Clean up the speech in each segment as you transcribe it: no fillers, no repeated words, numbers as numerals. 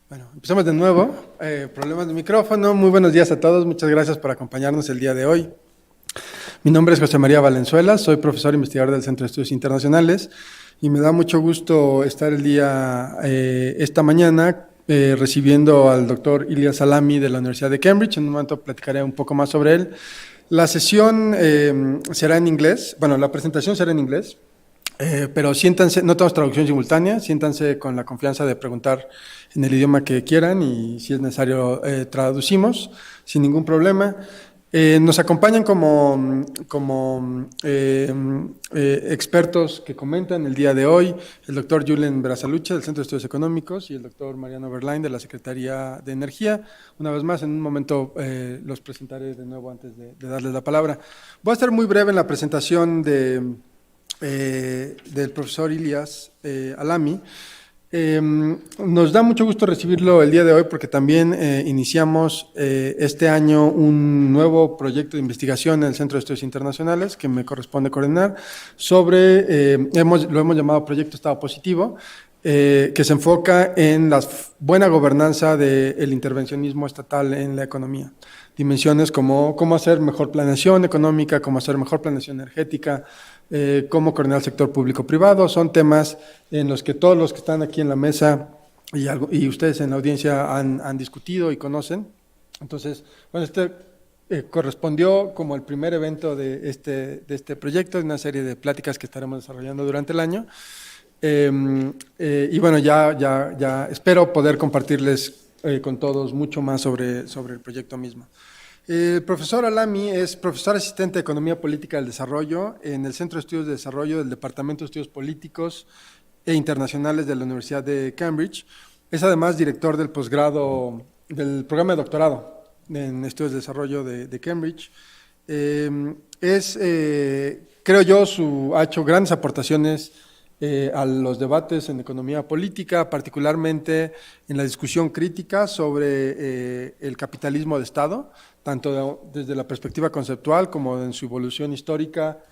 Bueno, empezamos de nuevo. Problemas de micrófono. Muy buenos días a todos. Muchas gracias por acompañarnos el día de hoy. Mi nombre es José María Valenzuela. Soy profesor investigador del Centro de Estudios Internacionales y me da mucho gusto estar esta mañana recibiendo al doctor Ilyas Alami de la Universidad de Cambridge. En un momento platicaré un poco más sobre él. La sesión será en inglés. Bueno, la presentación será en inglés. Pero siéntanse, no tenemos traducción simultánea, siéntanse con la confianza de preguntar en el idioma que quieran y si es necesario traducimos sin ningún problema. Nos acompañan como expertos que comentan el día de hoy el doctor Julen Brazalucha del Centro de Estudios Económicos y el doctor Mariano Berlain de la Secretaría de Energía. Una vez más, en un momento los presentaré de nuevo antes de darles la palabra. Voy a estar muy breve en la presentación del profesor Ilyas Alami. Nos da mucho gusto recibirlo el día de hoy porque también iniciamos este año un nuevo proyecto de investigación en el Centro de Estudios Internacionales que me corresponde coordinar sobre, lo hemos llamado Proyecto Estado Positivo, que se enfoca en la buena gobernanza del intervencionismo estatal en la economía. Dimensiones como cómo hacer mejor planeación económica, cómo hacer mejor planeación energética, cómo coordinar el sector público-privado, son temas en los que todos los que están aquí en la mesa y ustedes en la audiencia han discutido y conocen. Entonces, bueno, correspondió como el primer evento de este proyecto, de una serie de pláticas que estaremos desarrollando durante el año. Y bueno, ya espero poder compartirles con todos mucho más sobre el proyecto mismo. El profesor Alami es profesor asistente de Economía Política del Desarrollo en el Centro de Estudios de Desarrollo del Departamento de Estudios Políticos e Internacionales de la Universidad de Cambridge. Es además director del posgrado, del programa de doctorado en Estudios de Desarrollo de Cambridge. Creo yo, ha hecho grandes aportaciones a los debates en economía política, particularmente en la discusión crítica sobre el capitalismo de Estado, tanto desde la perspectiva conceptual como en su evolución histórica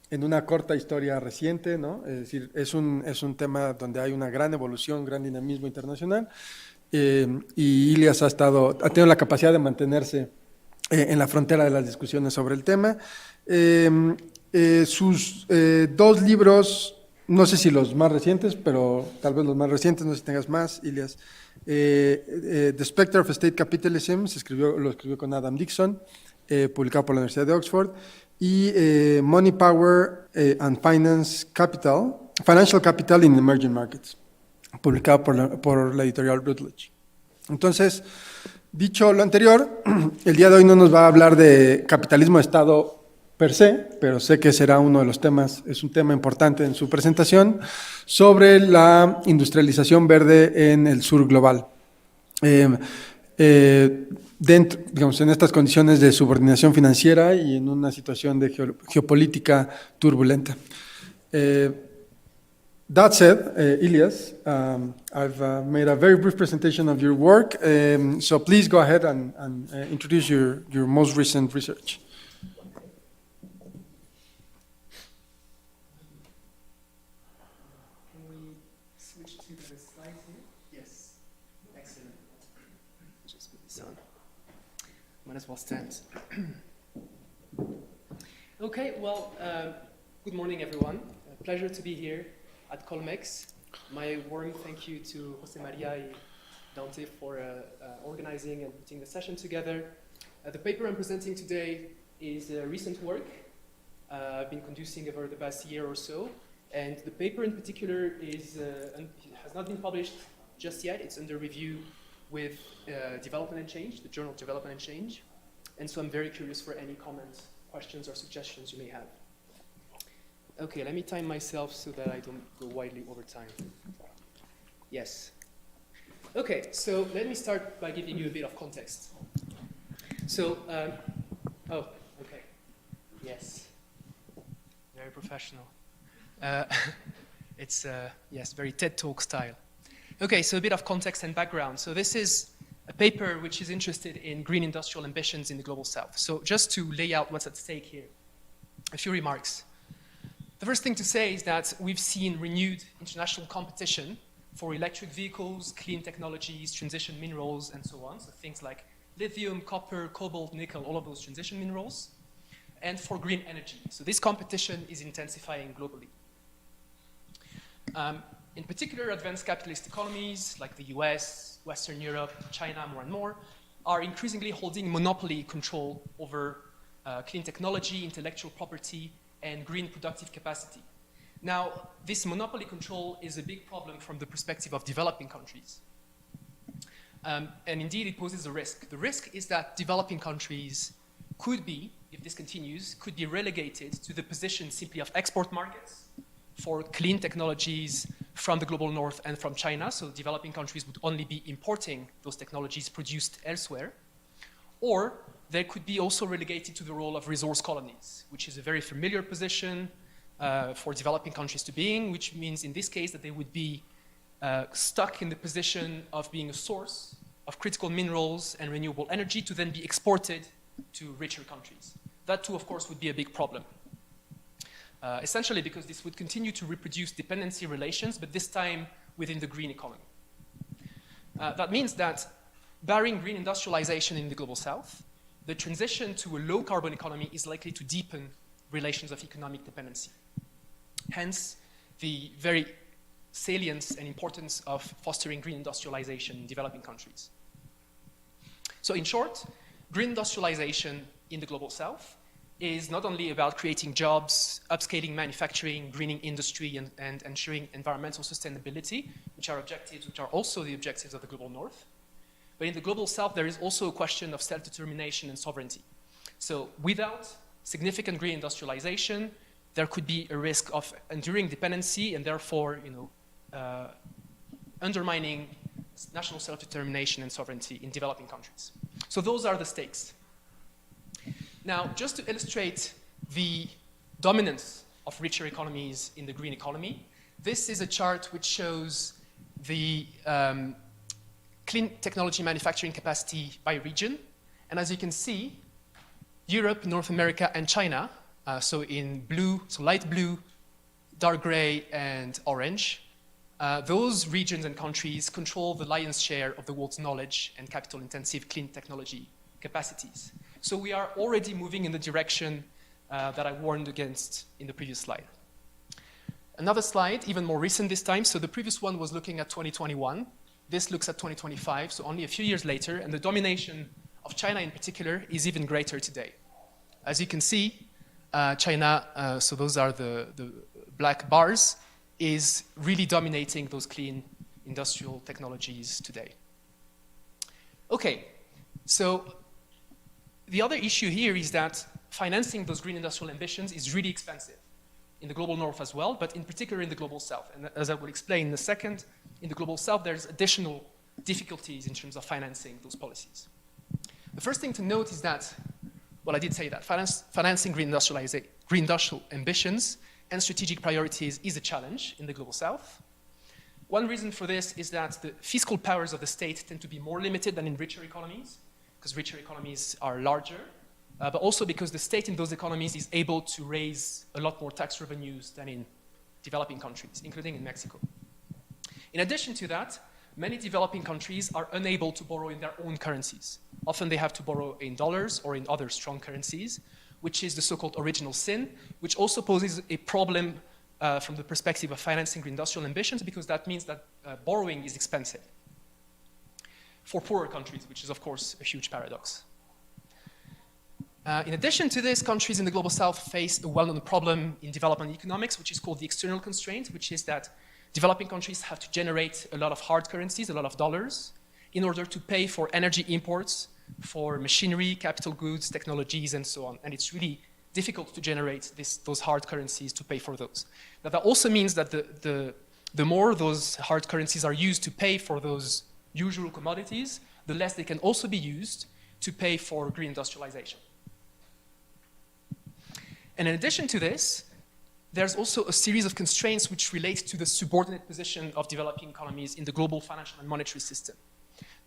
en una corta historia reciente, ¿no? Es decir, es un tema donde hay una gran evolución, gran dinamismo internacional, y Ilyas ha tenido la capacidad de mantenerse en la frontera de las discusiones sobre el tema. Sus dos libros, no sé si los más recientes, pero tal vez los más recientes, no sé si tengas más, Ilyas. The Spectre of State Capitalism, lo escribió con Adam Dixon, publicado por la Universidad de Oxford, y Money, Power and Financial Capital in Emerging Markets, publicado por la editorial Routledge. Entonces, dicho lo anterior, el día de hoy no nos va a hablar de capitalismo de Estado per se, pero sé que será uno de los temas, es un tema importante en su presentación, sobre la industrialización verde en el sur global. Digamos, en estas condiciones de subordinación financiera y en una situación de geopolítica turbulenta. That said, Ilyas, I've made a very brief presentation of your work, so please go ahead and introduce your most recent research. Might as well stand. Okay, well, good morning, everyone. A pleasure to be here at Colmex. My warm thank you to José María y Dante for organizing and putting the session together. The paper I'm presenting today is a recent work I've been conducting over the past year or so, and the paper in particular has not been published just yet. It's under review with Development and Change, the journal Development and Change. And so I'm very curious for any comments, questions, or suggestions you may have. Okay, let me time myself so that I don't go widely over time. Yes. Okay, so let me start by giving you a bit of context. So, okay. Yes. Very professional. It's, yes, very TED Talk style. Okay, so a bit of context and background. So this is a paper which is interested in green industrial ambitions in the global south. So just to lay out what's at stake here, a few remarks. The first thing to say is that we've seen renewed international competition for electric vehicles, clean technologies, transition minerals, and so on. So things like lithium, copper, cobalt, nickel, all of those transition minerals. And for green energy. So this competition is intensifying globally. In particular, advanced capitalist economies like the US, Western Europe, China more and more, are increasingly holding monopoly control over clean technology, intellectual property, and green productive capacity. Now, this monopoly control is a big problem from the perspective of developing countries. And indeed, it poses a risk. The risk is that developing countries could be, if this continues, could be relegated to the position simply of export markets for clean technologies from the global north and from China. So developing countries would only be importing those technologies produced elsewhere. Or they could be also relegated to the role of resource colonies, which is a very familiar position for developing countries to be in, which means in this case that they would be stuck in the position of being a source of critical minerals and renewable energy to then be exported to richer countries. That too, of course, would be a big problem. Essentially because this would continue to reproduce dependency relations, but this time within the green economy. That means that barring green industrialization in the global south, the transition to a low carbon economy is likely to deepen relations of economic dependency. Hence, the very salience and importance of fostering green industrialization in developing countries. So in short, green industrialization in the global south is not only about creating jobs, upscaling manufacturing, greening industry, and ensuring environmental sustainability, which are objectives which are also the objectives of the global north. But in the global south, there is also a question of self-determination and sovereignty. So without significant green industrialization, there could be a risk of enduring dependency and therefore, undermining national self-determination and sovereignty in developing countries. So those are the stakes. Now, just to illustrate the dominance of richer economies in the green economy, this is a chart which shows the clean technology manufacturing capacity by region. And as you can see, Europe, North America, and China, so in blue, so light blue, dark gray, and orange, those regions and countries control the lion's share of the world's knowledge and capital-intensive clean technology capacities. So we are already moving in the direction that I warned against in the previous slide. Another slide, even more recent this time. So the previous one was looking at 2021. This looks at 2025, so only a few years later, and the domination of China in particular is even greater today. As you can see, China, so those are the black bars, is really dominating those clean industrial technologies today. Okay, so the other issue here is that financing those green industrial ambitions is really expensive in the global north as well, but in particular in the global south. And as I will explain in a second, in the global south, there's additional difficulties in terms of financing those policies. The first thing to note is that, well, I did say that, financing green industrial ambitions and strategic priorities is a challenge in the global south. One reason for this is that the fiscal powers of the state tend to be more limited than in richer economies, because richer economies are larger, but also because the state in those economies is able to raise a lot more tax revenues than in developing countries, including in Mexico. In addition to that, many developing countries are unable to borrow in their own currencies. Often they have to borrow in dollars or in other strong currencies, which is the so-called original sin, which also poses a problem from the perspective of financing industrial ambitions, because that means that borrowing is expensive for poorer countries, which is, of course, a huge paradox. In addition to this, countries in the global south face a well-known problem in development economics, which is called the external constraint, which is that developing countries have to generate a lot of hard currencies, a lot of dollars, in order to pay for energy imports, for machinery, capital goods, technologies, and so on. And it's really difficult to generate those hard currencies to pay for those. Now, that also means that the more those hard currencies are used to pay for those usual commodities, the less they can also be used to pay for green industrialization. And in addition to this, there's also a series of constraints which relate to the subordinate position of developing economies in the global financial and monetary system.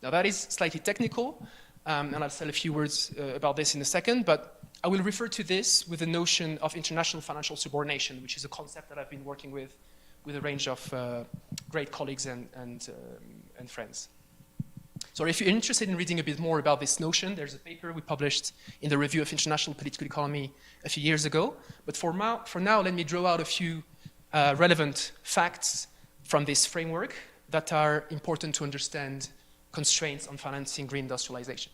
Now that is slightly technical, and I'll say a few words about this in a second, but I will refer to this with the notion of international financial subordination, which is a concept that I've been working with with a range of great colleagues and friends. So if you're interested in reading a bit more about this notion, there's a paper we published in the Review of International Political Economy a few years ago. But for now, let me draw out a few relevant facts from this framework that are important to understand constraints on financing green industrialization.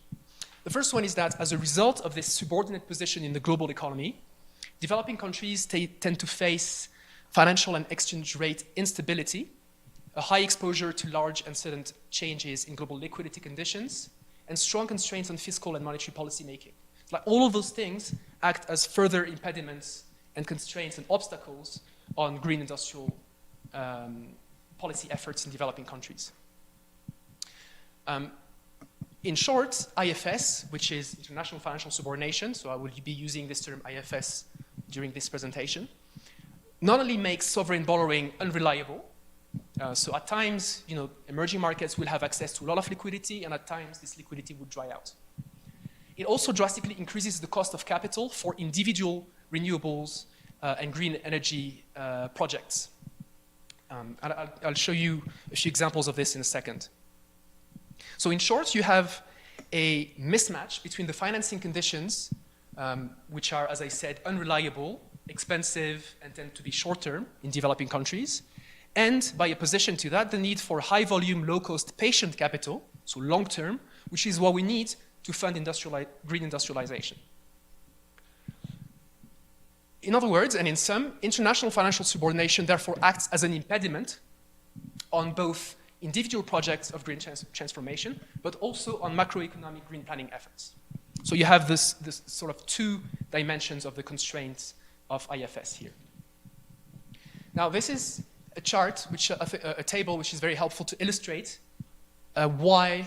The first one is that as a result of this subordinate position in the global economy, developing countries tend to face financial and exchange rate instability, a high exposure to large and sudden changes in global liquidity conditions, and strong constraints on fiscal and monetary policy making. Like all of those things act as further impediments and constraints and obstacles on green industrial policy efforts in developing countries. In short, IFS, which is International Financial Subordination, so I will be using this term IFS during this presentation, not only makes sovereign borrowing unreliable, so at times, emerging markets will have access to a lot of liquidity, and at times this liquidity would dry out. It also drastically increases the cost of capital for individual renewables and green energy projects. And I'll show you a few examples of this in a second. So in short, you have a mismatch between the financing conditions, which are, as I said, unreliable, expensive, and tend to be short-term in developing countries, and by opposition to that, the need for high-volume, low-cost patient capital, so long-term, which is what we need to fund green industrialization. In other words, and in sum, international financial subordination therefore acts as an impediment on both individual projects of green transformation, but also on macroeconomic green planning efforts. So you have this sort of two dimensions of the constraints of IFS here. Now, this is a chart, a table which is very helpful to illustrate why,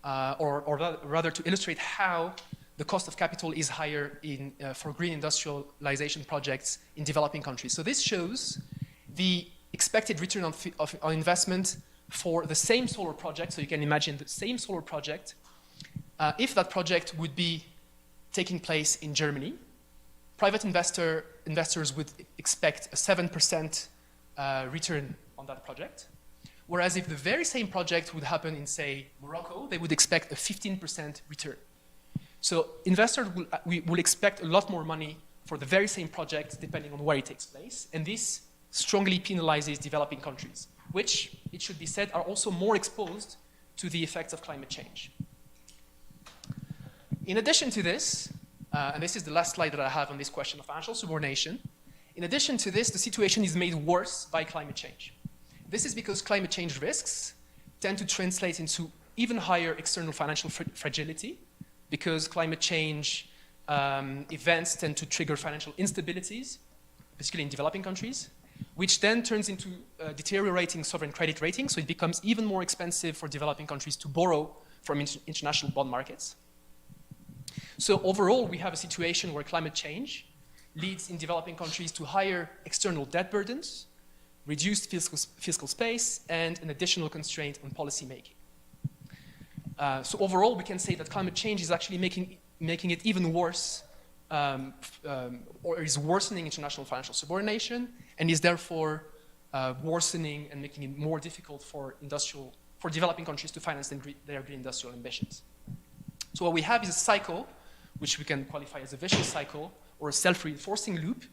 or rather to illustrate how the cost of capital is higher for green industrialization projects in developing countries. So this shows the expected return on investment for the same solar project. So you can imagine the same solar project, if that project would be taking place in Germany, private investors would expect a 7% return on that project. Whereas if the very same project would happen in, say, Morocco, they would expect a 15% return. So investors will expect a lot more money for the very same project depending on where it takes place. And this strongly penalizes developing countries, which, it should be said, are also more exposed to the effects of climate change. In addition to this, and this is the last slide that I have on this question of financial subordination, in addition to this, the situation is made worse by climate change. This is because climate change risks tend to translate into even higher external financial fragility, because climate change events tend to trigger financial instabilities, particularly in developing countries, which then turns into deteriorating sovereign credit ratings, so it becomes even more expensive for developing countries to borrow from international bond markets. So overall, we have a situation where climate change leads in developing countries to higher external debt burdens, reduced fiscal space, and an additional constraint on policy making. So overall, we can say that climate change is actually making it even worse, or is worsening international financial subordination, and is therefore worsening and making it more difficult for developing countries to finance their green industrial ambitions. So what we have is a cycle, which we can qualify as a vicious cycle, or a self-reinforcing loop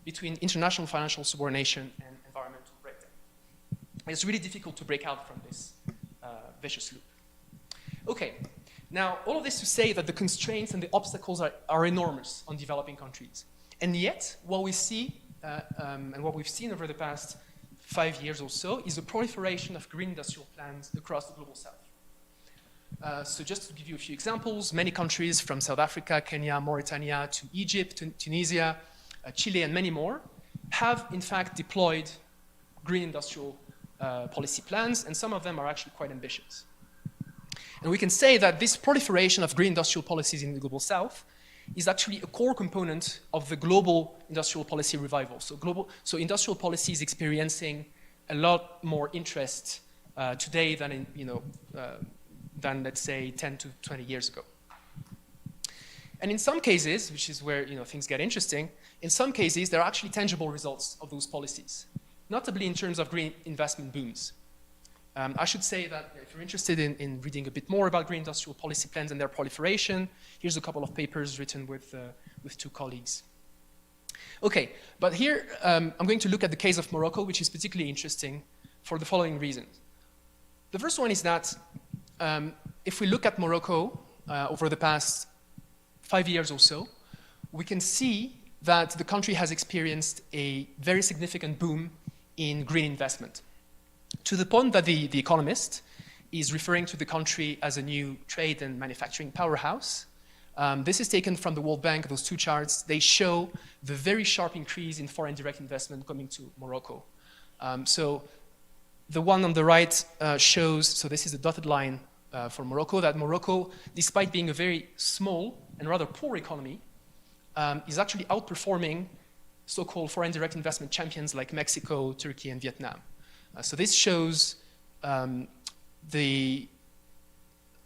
between international financial subordination and environmental breakdown. It's really difficult to break out from this vicious loop. Okay, now all of this to say that the constraints and the obstacles are enormous on developing countries. And yet, what we see, and what we've seen over the past 5 years or so, is a proliferation of green industrial plans across the global south. So just to give you a few examples, many countries from South Africa, Kenya, Mauritania, to Egypt, Tunisia, Chile, and many more, have in fact deployed green industrial policy plans, and some of them are actually quite ambitious. And we can say that this proliferation of green industrial policies in the global south is actually a core component of the global industrial policy revival. So industrial policy is experiencing a lot more interest today than than let's say 10 to 20 years ago. And in some cases, which is where things get interesting, in some cases there are actually tangible results of those policies. notably in terms of green investment booms. I should say that if you're interested in reading a bit more about green industrial policy plans and their proliferation, here's a couple of papers written with two colleagues. Okay, but here I'm going to look at the case of Morocco, which is particularly interesting for the following reasons. The first one is that if we look at Morocco over the past 5 years or so, we can see that the country has experienced a very significant boom in green investment, to the point that the Economist is referring to the country as a new trade and manufacturing powerhouse. This is taken from the World Bank. Those two charts, they show the very sharp increase in foreign direct investment coming to Morocco. So the one on the right shows, so this is a dotted line for Morocco, that Morocco, despite being a very small and rather poor economy, is actually outperforming so-called foreign direct investment champions like Mexico, Turkey, and Vietnam. So this shows the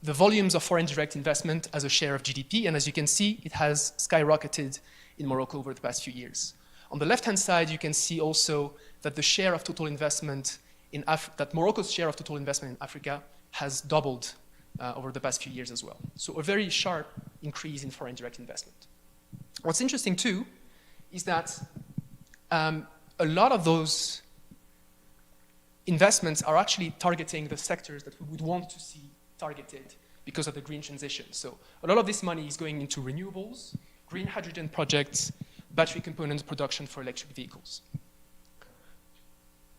volumes of foreign direct investment as a share of GDP, and as you can see, it has skyrocketed in Morocco over the past few years. On the left-hand side, you can see also that the share of total investment that Morocco's share of total investment in Africa has doubled over the past few years as well. So a very sharp increase in foreign direct investment. What's interesting too is that a lot of those investments are actually targeting the sectors that we would want to see targeted because of the green transition. So a lot of this money is going into renewables, green hydrogen projects, battery components production for electric vehicles.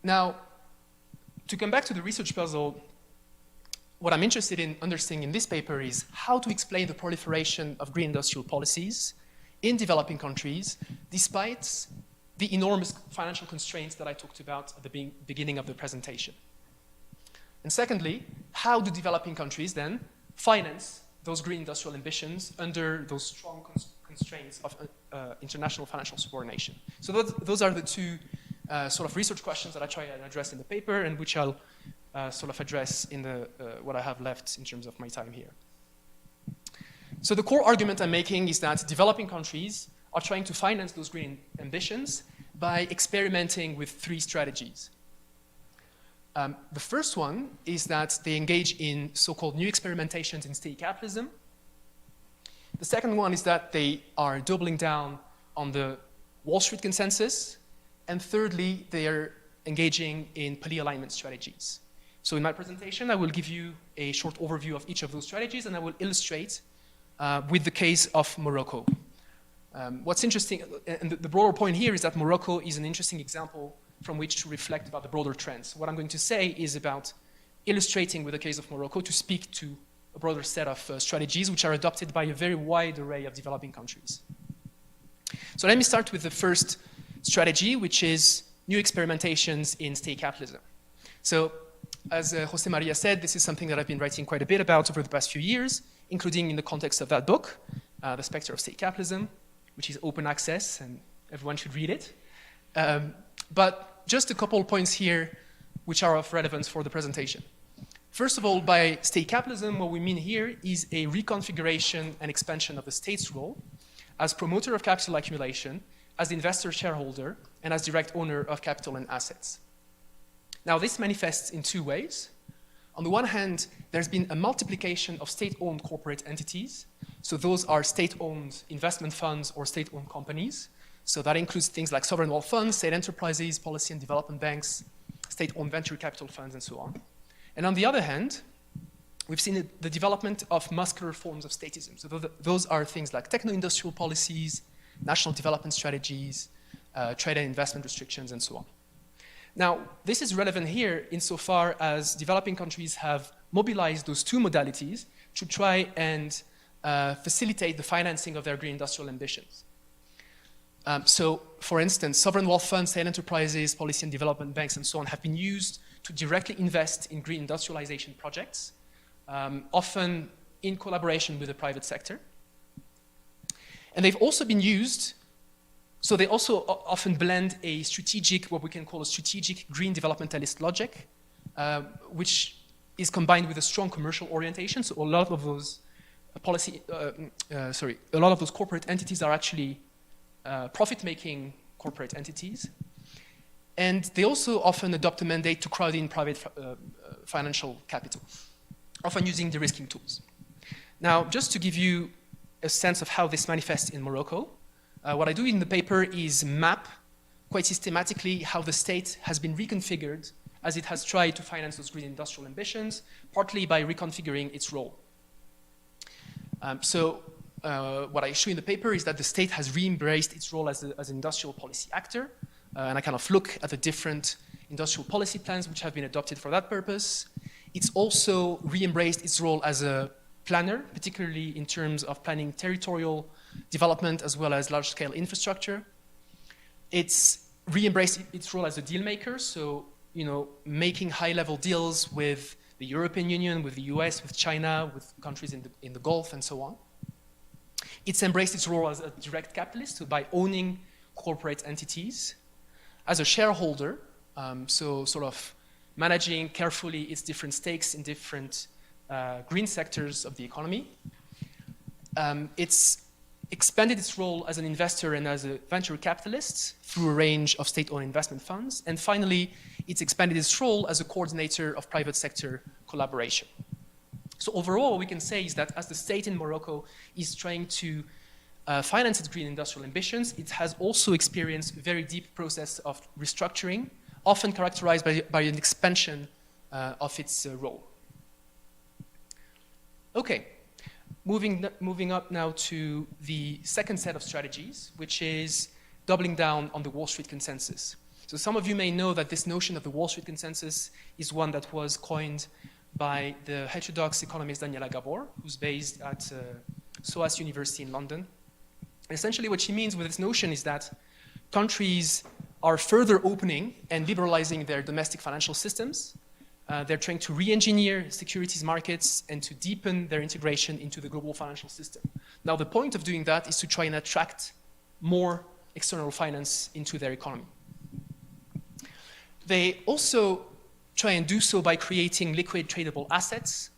Now, to come back to the research puzzle, what I'm interested in understanding in this paper is how to explain the proliferation of green industrial policies in developing countries, despite the enormous financial constraints that I talked about at the beginning of the presentation. And secondly, how do developing countries then finance those green industrial ambitions under those strong constraints of international financial subordination? So those are the two sort of research questions that I try and address in the paper, and which I'll sort of address in what I have left in terms of my time here. So the core argument I'm making is that developing countries are trying to finance those green ambitions by experimenting with three strategies. The first one is that they engage in so-called new experimentations in state capitalism. The second one is that they are doubling down on the Wall Street consensus. And thirdly, they are engaging in poly-alignment strategies. So in my presentation, I will give you a short overview of each of those strategies, and I will illustrate with the case of Morocco. What's interesting, and the broader point here is that Morocco is an interesting example from which to reflect about the broader trends. What I'm going to say is about illustrating with the case of Morocco to speak to a broader set of strategies which are adopted by a very wide array of developing countries. So let me start with the first strategy, which is new experimentations in state capitalism. So as Jose Maria said, this is something that I've been writing quite a bit about over the past few years, including in the context of that book, The Spectre of State Capitalism, which is open access and everyone should read it. But just a couple points here which are of relevance for the presentation. First of all, by state capitalism, what we mean here is a reconfiguration and expansion of the state's role as promoter of capital accumulation, as investor shareholder, and as direct owner of capital and assets. Now, this manifests in two ways. On the one hand, there's been a multiplication of state-owned corporate entities. So those are state-owned investment funds or state-owned companies. So that includes things like sovereign wealth funds, state enterprises, policy and development banks, state-owned venture capital funds, and so on. And on the other hand, we've seen the development of muscular forms of statism. So those are things like techno-industrial policies, national development strategies, trade and investment restrictions, and so on. Now, this is relevant here insofar as developing countries have mobilized those two modalities to try and facilitate the financing of their green industrial ambitions. So, for instance, sovereign wealth funds, state enterprises, policy and development banks, and so on have been used to directly invest in green industrialization projects, often in collaboration with the private sector. And they've also been used, so they also often blend a strategic, what we can call a strategic green developmentalist logic, which is combined with a strong commercial orientation. So a lot of those a lot of those corporate entities are actually profit-making corporate entities. And they also often adopt a mandate to crowd in private financial capital, often using de-risking tools. Now, just to give you a sense of how this manifests in Morocco, what I do in the paper is map quite systematically how the state has been reconfigured as it has tried to finance those green industrial ambitions, partly by reconfiguring its role. What I show in the paper is that the state has re-embraced its role as an industrial policy actor, and I kind of look at the different industrial policy plans which have been adopted for that purpose. It's also re-embraced its role as a planner, particularly in terms of planning territorial development as well as large-scale infrastructure. It's re-embraced its role as a deal maker, so making high-level deals with the European Union, with the US, with China, with countries in the Gulf, and so on. It's embraced its role as a direct capitalist, so by owning corporate entities, as a shareholder, so sort of managing carefully its different stakes in different green sectors of the economy. It's expanded its role as an investor and as a venture capitalist through a range of state-owned investment funds. And finally, it's expanded its role as a coordinator of private sector collaboration. So overall, what we can say is that as the state in Morocco is trying to finance its green industrial ambitions, it has also experienced a very deep process of restructuring, often characterized by an expansion of its role. Okay, moving up now to the second set of strategies, which is doubling down on the Wall Street consensus. So some of you may know that this notion of the Wall Street consensus is one that was coined by the heterodox economist Daniela Gabor, who's based at SOAS University in London. And essentially what she means with this notion is that countries are further opening and liberalizing their domestic financial systems. They're trying to re-engineer securities markets and to deepen their integration into the global financial system. Now, the point of doing that is to try and attract more external finance into their economy. They also try and do so by creating liquid tradable assets,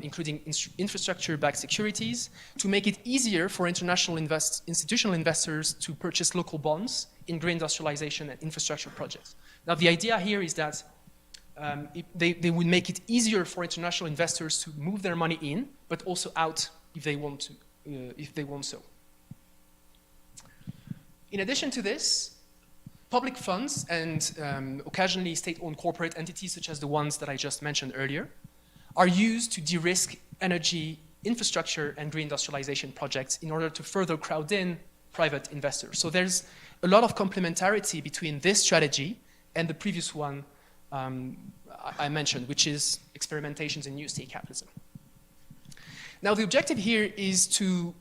including infrastructure-backed securities, to make it easier for international institutional investors to purchase local bonds in green industrialization and infrastructure projects. Now, the idea here is that they would make it easier for international investors to move their money in, but also out if they want so. In addition to this, public funds and occasionally state-owned corporate entities, such as the ones that I just mentioned earlier, are used to de-risk energy infrastructure and green industrialization projects in order to further crowd in private investors. So there's a lot of complementarity between this strategy and the previous one I mentioned, which is experimentations in new state capitalism. Now, the objective here is to,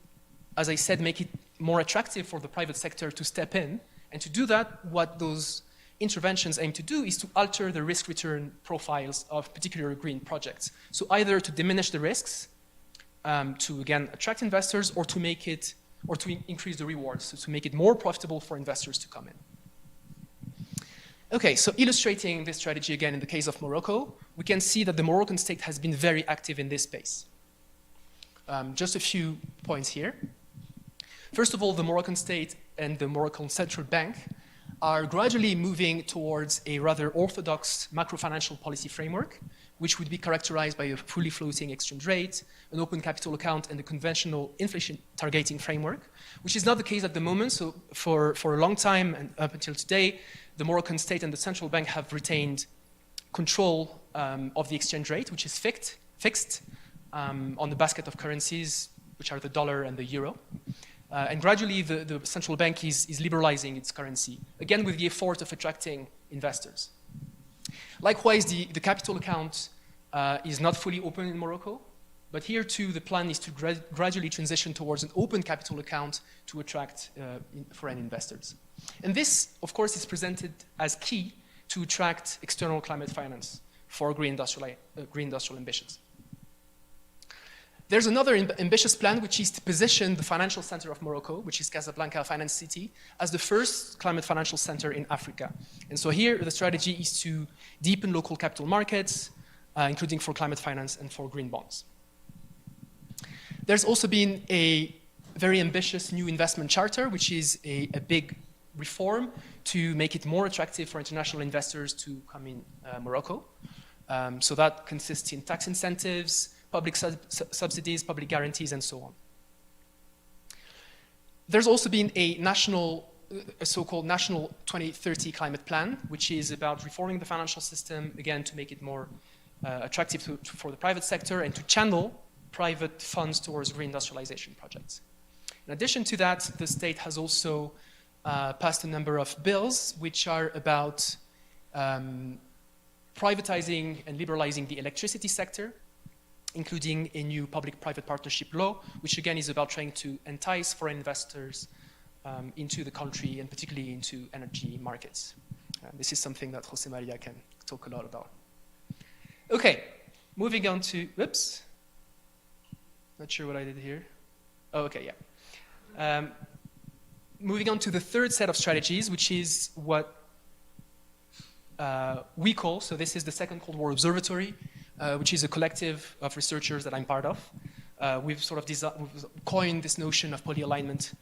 as I said, make it more attractive for the private sector to step in. And to do that, what those interventions aim to do is to alter the risk-return profiles of particular green projects. So either to diminish the risks, to again attract investors, or to make it, or to increase the rewards, so to make it more profitable for investors to come in. Okay, so illustrating this strategy again in the case of Morocco, we can see that the Moroccan state has been very active in this space. Just a few points here. First of all, the Moroccan state and the Moroccan central bank are gradually moving towards a rather orthodox macro-financial policy framework, which would be characterized by a fully floating exchange rate, an open capital account, and a conventional inflation targeting framework, which is not the case at the moment. So for a long time and up until today, the Moroccan state and the central bank have retained control of the exchange rate, which is fixed on the basket of currencies, which are the dollar and the euro. And gradually, the central bank is liberalizing its currency, again with the effort of attracting investors. Likewise, the capital account is not fully open in Morocco, but here too the plan is to gradually transition towards an open capital account to attract foreign investors. And this, of course, is presented as key to attract external climate finance for green industrial ambitions. There's another ambitious plan, which is to position the financial center of Morocco, which is Casablanca Finance City, as the first climate financial center in Africa. And so here, the strategy is to deepen local capital markets, including for climate finance and for green bonds. There's also been a very ambitious new investment charter, which is a big reform to make it more attractive for international investors to come in Morocco. So that consists in tax incentives, public subsidies, public guarantees, and so on. There's also been a so-called National 2030 Climate Plan, which is about reforming the financial system, again, to make it more attractive for the private sector and to channel private funds towards reindustrialization projects. In addition to that, the state has also passed a number of bills which are about privatizing and liberalizing the electricity sector, including a new public-private partnership law, which again is about trying to entice foreign investors into the country and particularly into energy markets. This is something that Jose Maria can talk a lot about. Okay, moving on to, whoops, not sure what I did here. Oh, okay, yeah. Moving on to the third set of strategies, which is what we call, so this is the Second Cold War Observatory, which is a collective of researchers that I'm part of. We've sort of coined this notion of polyalignment,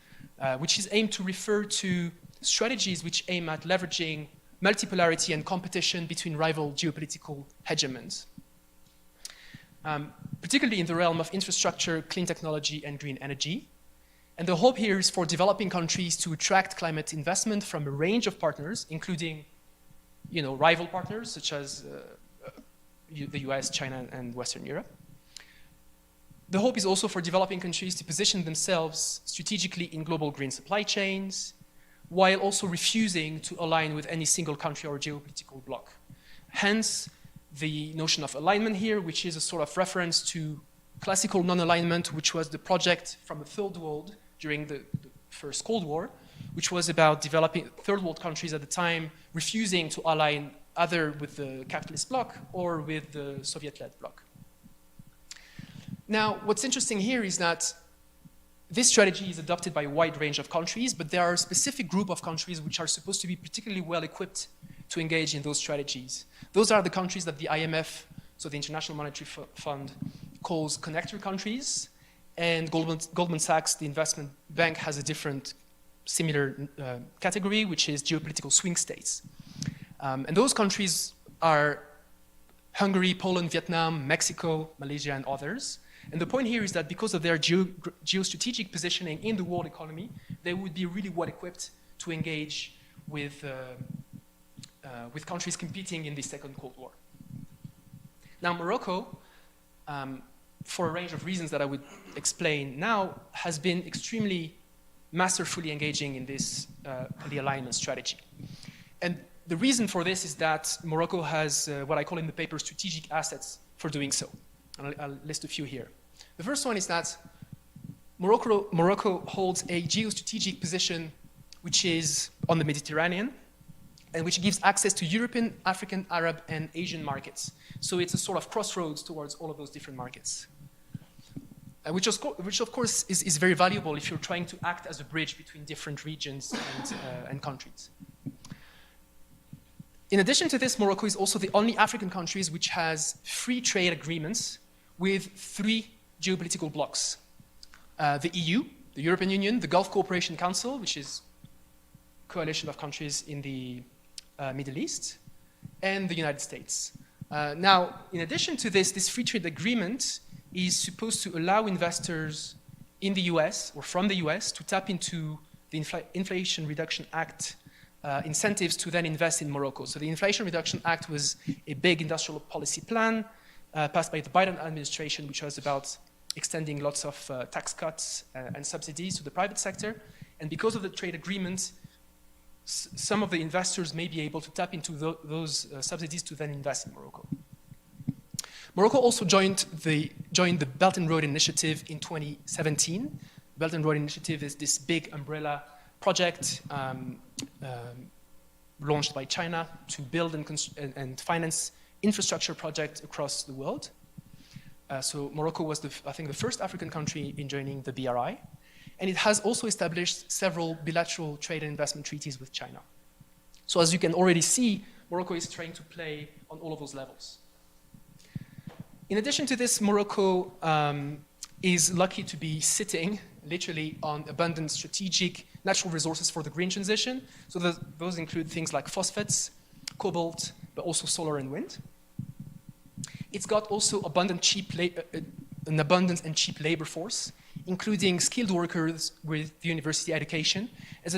which is aimed to refer to strategies which aim at leveraging multipolarity and competition between rival geopolitical hegemons, particularly in the realm of infrastructure, clean technology, and green energy. And the hope here is for developing countries to attract climate investment from a range of partners, including rival partners such as the US, China, and Western Europe. The hope is also for developing countries to position themselves strategically in global green supply chains, while also refusing to align with any single country or geopolitical bloc. Hence, the notion of alignment here, which is a sort of reference to classical non-alignment, which was the project from the Third World during the First Cold War, which was about developing third world countries at the time refusing to align either with the capitalist bloc or with the Soviet-led bloc. Now, what's interesting here is that this strategy is adopted by a wide range of countries, but there are a specific group of countries which are supposed to be particularly well equipped to engage in those strategies. Those are the countries that the IMF, so the International Monetary Fund, calls connector countries, and Goldman Sachs, the investment bank, has a different similar category, which is geopolitical swing states. And those countries are Hungary, Poland, Vietnam, Mexico, Malaysia, and others. And the point here is that because of their geostrategic positioning in the world economy, they would be really well equipped to engage with countries competing in the Second Cold War. Now, Morocco, for a range of reasons that I would explain now, has been extremely masterfully engaging in this polyalignment strategy. And the reason for this is that Morocco has what I call in the paper strategic assets for doing so. And I'll list a few here. The first one is that Morocco holds a geostrategic position which is on the Mediterranean and which gives access to European, African, Arab, and Asian markets. So it's a sort of crossroads towards all of those different markets. Which of course is very valuable if you're trying to act as a bridge between different regions and countries. In addition to this, Morocco is also the only African country which has free trade agreements with 3 geopolitical blocs. The EU, the European Union, the Gulf Cooperation Council, which is a coalition of countries in the Middle East, and the United States. Now, in addition to this free trade agreement is supposed to allow investors in the US or from the US to tap into the Inflation Reduction Act incentives to then invest in Morocco. So the Inflation Reduction Act was a big industrial policy plan passed by the Biden administration, which was about extending lots of tax cuts and subsidies to the private sector. And because of the trade agreement, some of the investors may be able to tap into those subsidies to then invest in Morocco. Morocco also joined the Belt and Road Initiative in 2017. Belt and Road Initiative is this big umbrella project launched by China to build and finance infrastructure projects across the world. So Morocco was, I think, the first African country in joining the BRI. And it has also established several bilateral trade and investment treaties with China. So as you can already see, Morocco is trying to play on all of those levels. In addition to this, Morocco is lucky to be sitting literally on abundant strategic, natural resources for the green transition. So those include things like phosphates, cobalt, but also solar and wind. It's got also an abundant and cheap labor force, including skilled workers with university education, as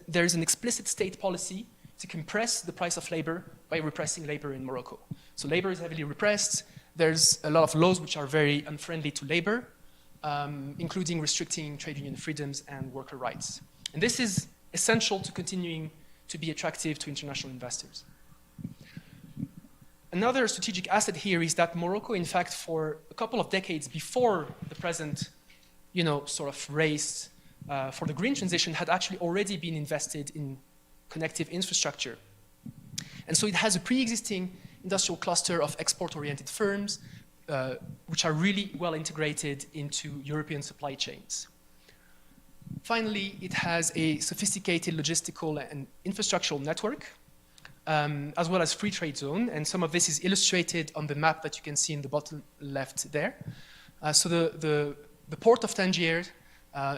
there is an explicit state policy to compress the price of labor by repressing labor in Morocco. So labor is heavily repressed. There's a lot of laws which are very unfriendly to labor, including restricting trade union freedoms and worker rights. And this is essential to continuing to be attractive to international investors. Another strategic asset here is that Morocco, in fact, for a couple of decades before the present, sort of race for the green transition, had actually already been invested in connective infrastructure. And so it has a pre-existing industrial cluster of export-oriented firms, which are really well integrated into European supply chains. Finally, it has a sophisticated logistical and infrastructural network, as well as free trade zone, and some of this is illustrated on the map that you can see in the bottom left there. So the port of Tangier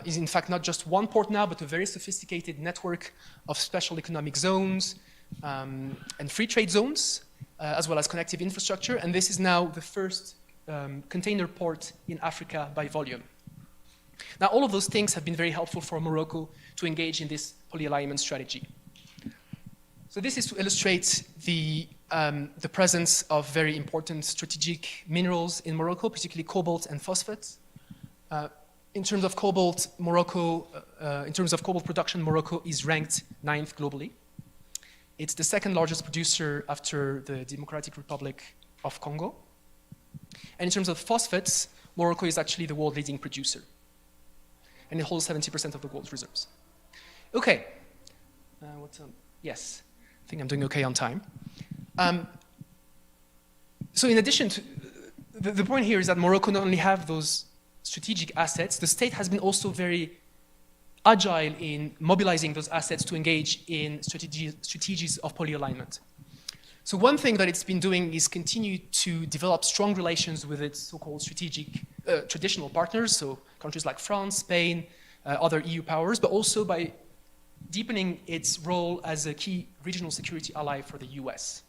is in fact not just one port now, but a very sophisticated network of special economic zones and free trade zones, as well as connective infrastructure, and this is now the first container port in Africa by volume. Now, all of those things have been very helpful for Morocco to engage in this polyalignment strategy. So this is to illustrate the presence of very important strategic minerals in Morocco, particularly cobalt and phosphates. In terms of cobalt, in terms of cobalt production, Morocco is ranked 9th globally. It's the second largest producer after the Democratic Republic of Congo. And in terms of phosphates, Morocco is actually the world leading producer. And it holds 70% of the world's reserves. Okay. Yes. I think I'm doing okay on time. So in addition to, the point here is that Morocco not only have those strategic assets, the state has been also very agile in mobilizing those assets to engage in strategies of polyalignment. So one thing that it's been doing is continue to develop strong relations with its so-called strategic traditional partners, so countries like France, Spain, other EU powers, but also by deepening its role as a key regional security ally for the US.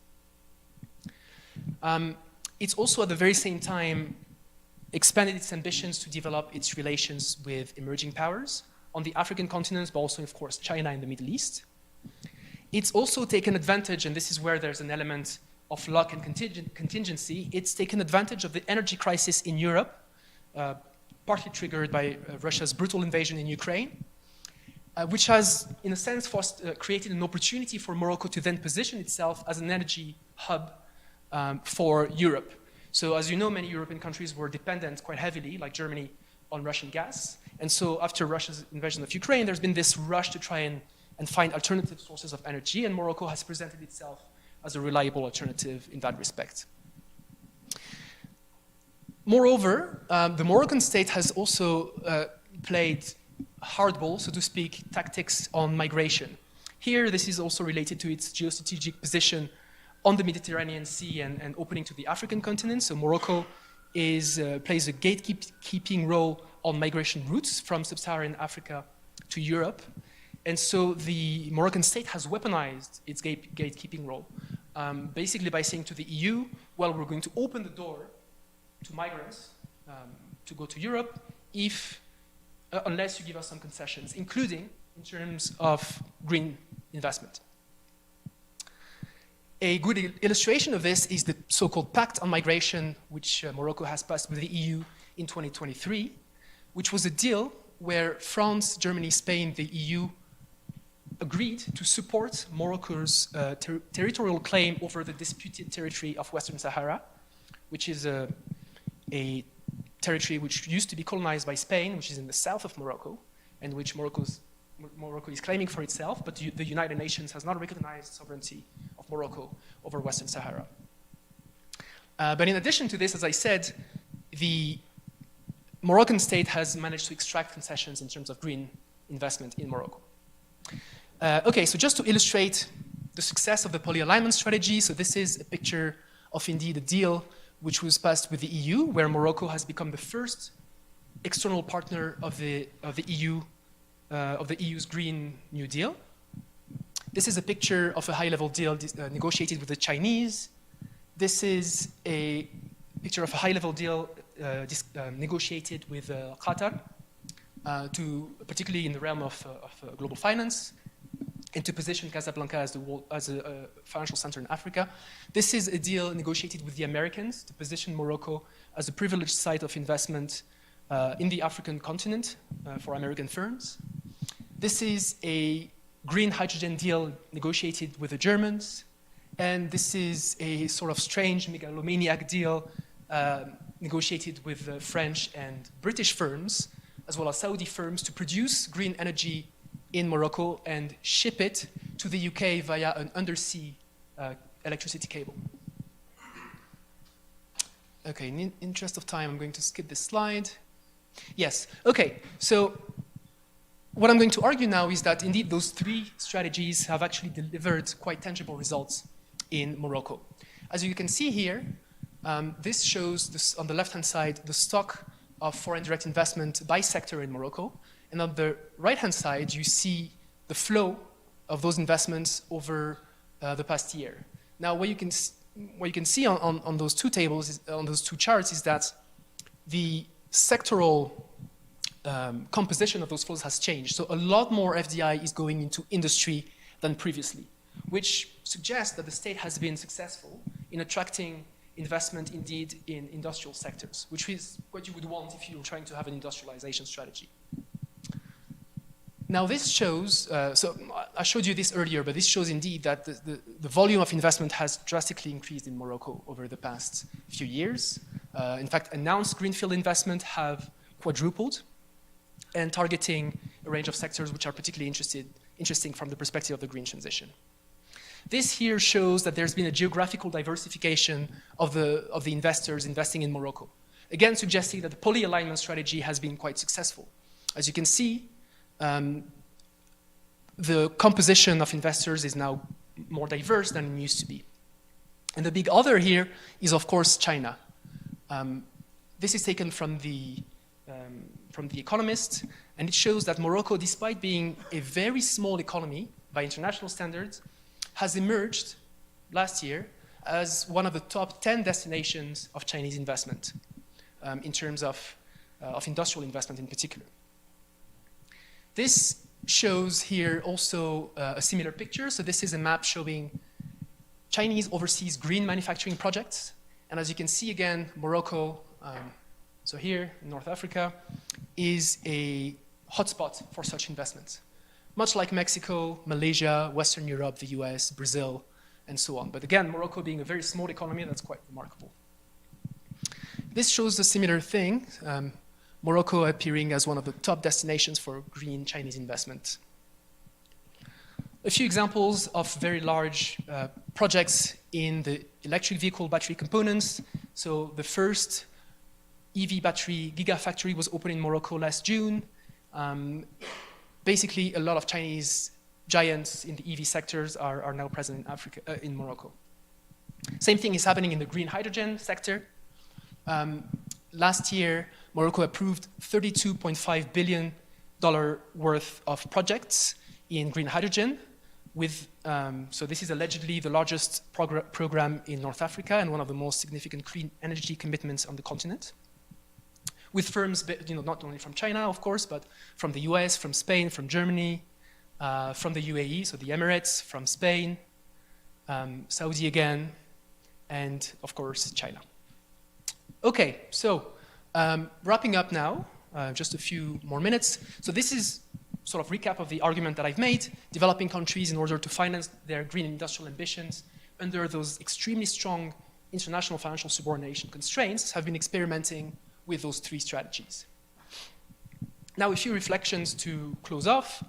It's also at the very same time expanded its ambitions to develop its relations with emerging powers on the African continent, but also, of course, China and the Middle East. It's also taken advantage, and this is where there's an element of luck and contingency, it's taken advantage of the energy crisis in Europe, partly triggered by Russia's brutal invasion in Ukraine, which has, in a sense, created an opportunity for Morocco to then position itself as an energy hub for Europe. So as you know, many European countries were dependent quite heavily, like Germany, on Russian gas. And so after Russia's invasion of Ukraine, there's been this rush to try and find alternative sources of energy, and Morocco has presented itself as a reliable alternative in that respect. Moreover, the Moroccan state has also played hardball, so to speak, tactics on migration. Here, this is also related to its geostrategic position on the Mediterranean Sea and opening to the African continent. So Morocco plays a gatekeeping role on migration routes from sub-Saharan Africa to Europe. And so the Moroccan state has weaponized its gatekeeping role, basically by saying to the EU, well, we're going to open the door to migrants to go to Europe unless you give us some concessions, including in terms of green investment. A good illustration of this is the so-called Pact on Migration, which Morocco has passed with the EU in 2023, which was a deal where France, Germany, Spain, the EU agreed to support Morocco's territorial claim over the disputed territory of Western Sahara, which is a territory which used to be colonized by Spain, which is in the south of Morocco, and which Morocco is claiming for itself, but the United Nations has not recognized sovereignty of Morocco over Western Sahara. But in addition to this, as I said, the Moroccan state has managed to extract concessions in terms of green investment in Morocco. Okay, so just to illustrate the success of the polyalignment strategy, so this is a picture of indeed a deal which was passed with the EU, where Morocco has become the first external partner of the EU of the EU's Green New Deal. This is a picture of a high-level deal negotiated with the Chinese. This is a picture of a high-level deal negotiated with Qatar, particularly in the realm of global finance, and to position Casablanca as a financial center in Africa. This is a deal negotiated with the Americans to position Morocco as a privileged site of investment in the African continent for American firms. This is a green hydrogen deal negotiated with the Germans. And this is a sort of strange megalomaniac deal negotiated with French and British firms, as well as Saudi firms, to produce green energy in Morocco and ship it to the UK via an undersea electricity cable. Okay, in the interest of time, I'm going to skip this slide. Yes, okay, so what I'm going to argue now is that indeed those three strategies have actually delivered quite tangible results in Morocco. As you can see here, this shows this, on the left-hand side, the stock of foreign direct investment by sector in Morocco. And on the right-hand side, you see the flow of those investments over the past year. Now, what you can see on those two tables, on those two charts, is that the sectoral composition of those flows has changed. So a lot more FDI is going into industry than previously, which suggests that the state has been successful in attracting investment indeed in industrial sectors, which is what you would want if you're trying to have an industrialization strategy. Now this shows, so I showed you this earlier, but this shows indeed that the volume of investment has drastically increased in Morocco over the past few years. In fact, announced greenfield investment have quadrupled, and targeting a range of sectors which are particularly interesting from the perspective of the green transition. This here shows that there's been a geographical diversification of the investors investing in Morocco. Again, suggesting that the poly-alignment strategy has been quite successful. As you can see, the composition of investors is now more diverse than it used to be. And the big other here is, of course, China. This is taken from the Economist, and it shows that Morocco, despite being a very small economy by international standards, has emerged last year as one of the top 10 destinations of Chinese investment in terms of industrial investment in particular. This shows here also a similar picture. So this is a map showing Chinese overseas green manufacturing projects. And as you can see again, Morocco, so here in North Africa, is a hotspot for such investments. Much like Mexico, Malaysia, Western Europe, the US, Brazil, and so on. But again, Morocco being a very small economy, that's quite remarkable. This shows a similar thing, Morocco appearing as one of the top destinations for green Chinese investment. A few examples of very large projects in the electric vehicle battery components. So the first EV battery gigafactory was opened in Morocco last June. Basically, a lot of Chinese giants in the EV sectors are now present in Africa, in Morocco. Same thing is happening in the green hydrogen sector. Last year, Morocco approved $32.5 billion worth of projects in green hydrogen. So this is allegedly the largest program in North Africa and one of the most significant clean energy commitments on the continent. With firms, not only from China, of course, but from the US, from Spain, from Germany, from the UAE, so the Emirates, from Spain, Saudi again, and of course, China. Okay, so wrapping up now, just a few more minutes. So this is sort of recap of the argument that I've made. Developing countries, in order to finance their green industrial ambitions under those extremely strong international financial subordination constraints, have been experimenting with those three strategies. Now, a few reflections to close off.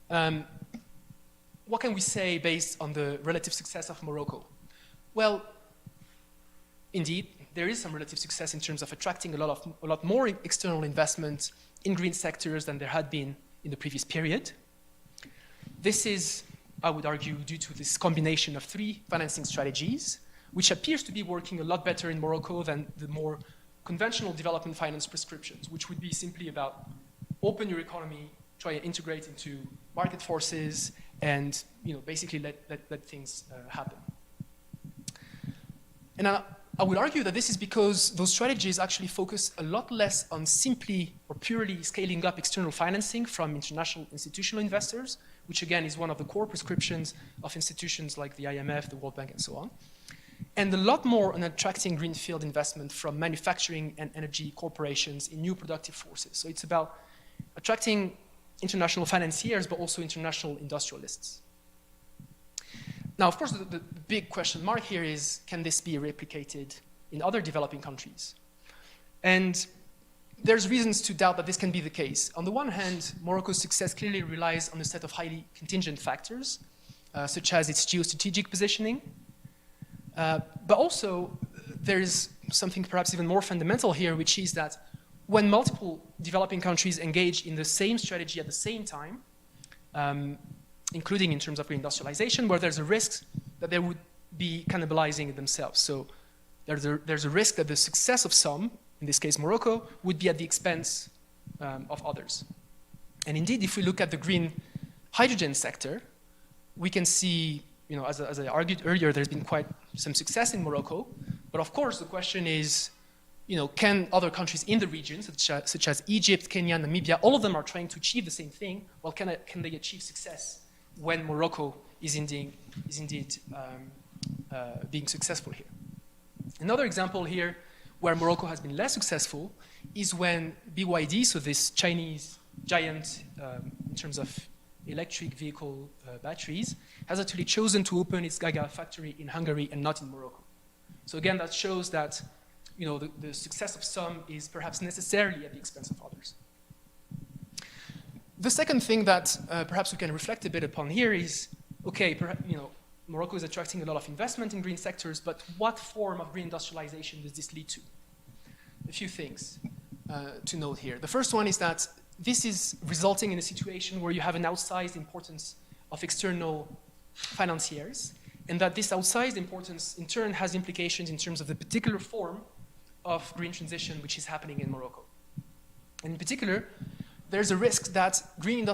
What can we say based on the relative success of Morocco? Well, indeed, there is some relative success in terms of attracting a lot more external investment in green sectors than there had been in the previous period. This is, I would argue, due to this combination of three financing strategies, which appears to be working a lot better in Morocco than the more conventional development finance prescriptions, which would be simply about open your economy, try and integrate into market forces and basically let things happen. And I would argue that this is because those strategies actually focus a lot less on simply or purely scaling up external financing from international institutional investors, which again is one of the core prescriptions of institutions like the IMF, the World Bank, and so on, and a lot more on attracting greenfield investment from manufacturing and energy corporations in new productive forces. So it's about attracting international financiers, but also international industrialists. Now, of course, the big question mark here is, can this be replicated in other developing countries? And there's reasons to doubt that this can be the case. On the one hand, Morocco's success clearly relies on a set of highly contingent factors, such as its geostrategic positioning. But also, there's something perhaps even more fundamental here, which is that when multiple developing countries engage in the same strategy at the same time, including in terms of reindustrialization, where there's a risk that they would be cannibalizing themselves. So there's a risk that the success of some, in this case Morocco, would be at the expense of others. And indeed, if we look at the green hydrogen sector, we can see, as I argued earlier, there's been quite some success in Morocco. But of course, the question is, can other countries in the region, such as Egypt, Kenya, Namibia, all of them are trying to achieve the same thing. Well, can they achieve success when Morocco is indeed being successful here? Another example here where Morocco has been less successful is when BYD, so this Chinese giant in terms of electric vehicle batteries, has actually chosen to open its Gaga factory in Hungary and not in Morocco. So again, that shows that the success of some is perhaps necessarily at the expense of others. The second thing that perhaps we can reflect a bit upon here is, okay, Morocco is attracting a lot of investment in green sectors, but what form of reindustrialization does this lead to? A few things to note here. The first one is that this is resulting in a situation where you have an outsized importance of external financiers, and that this outsized importance in turn has implications in terms of the particular form of green transition which is happening in Morocco. And in particular, there's a risk that green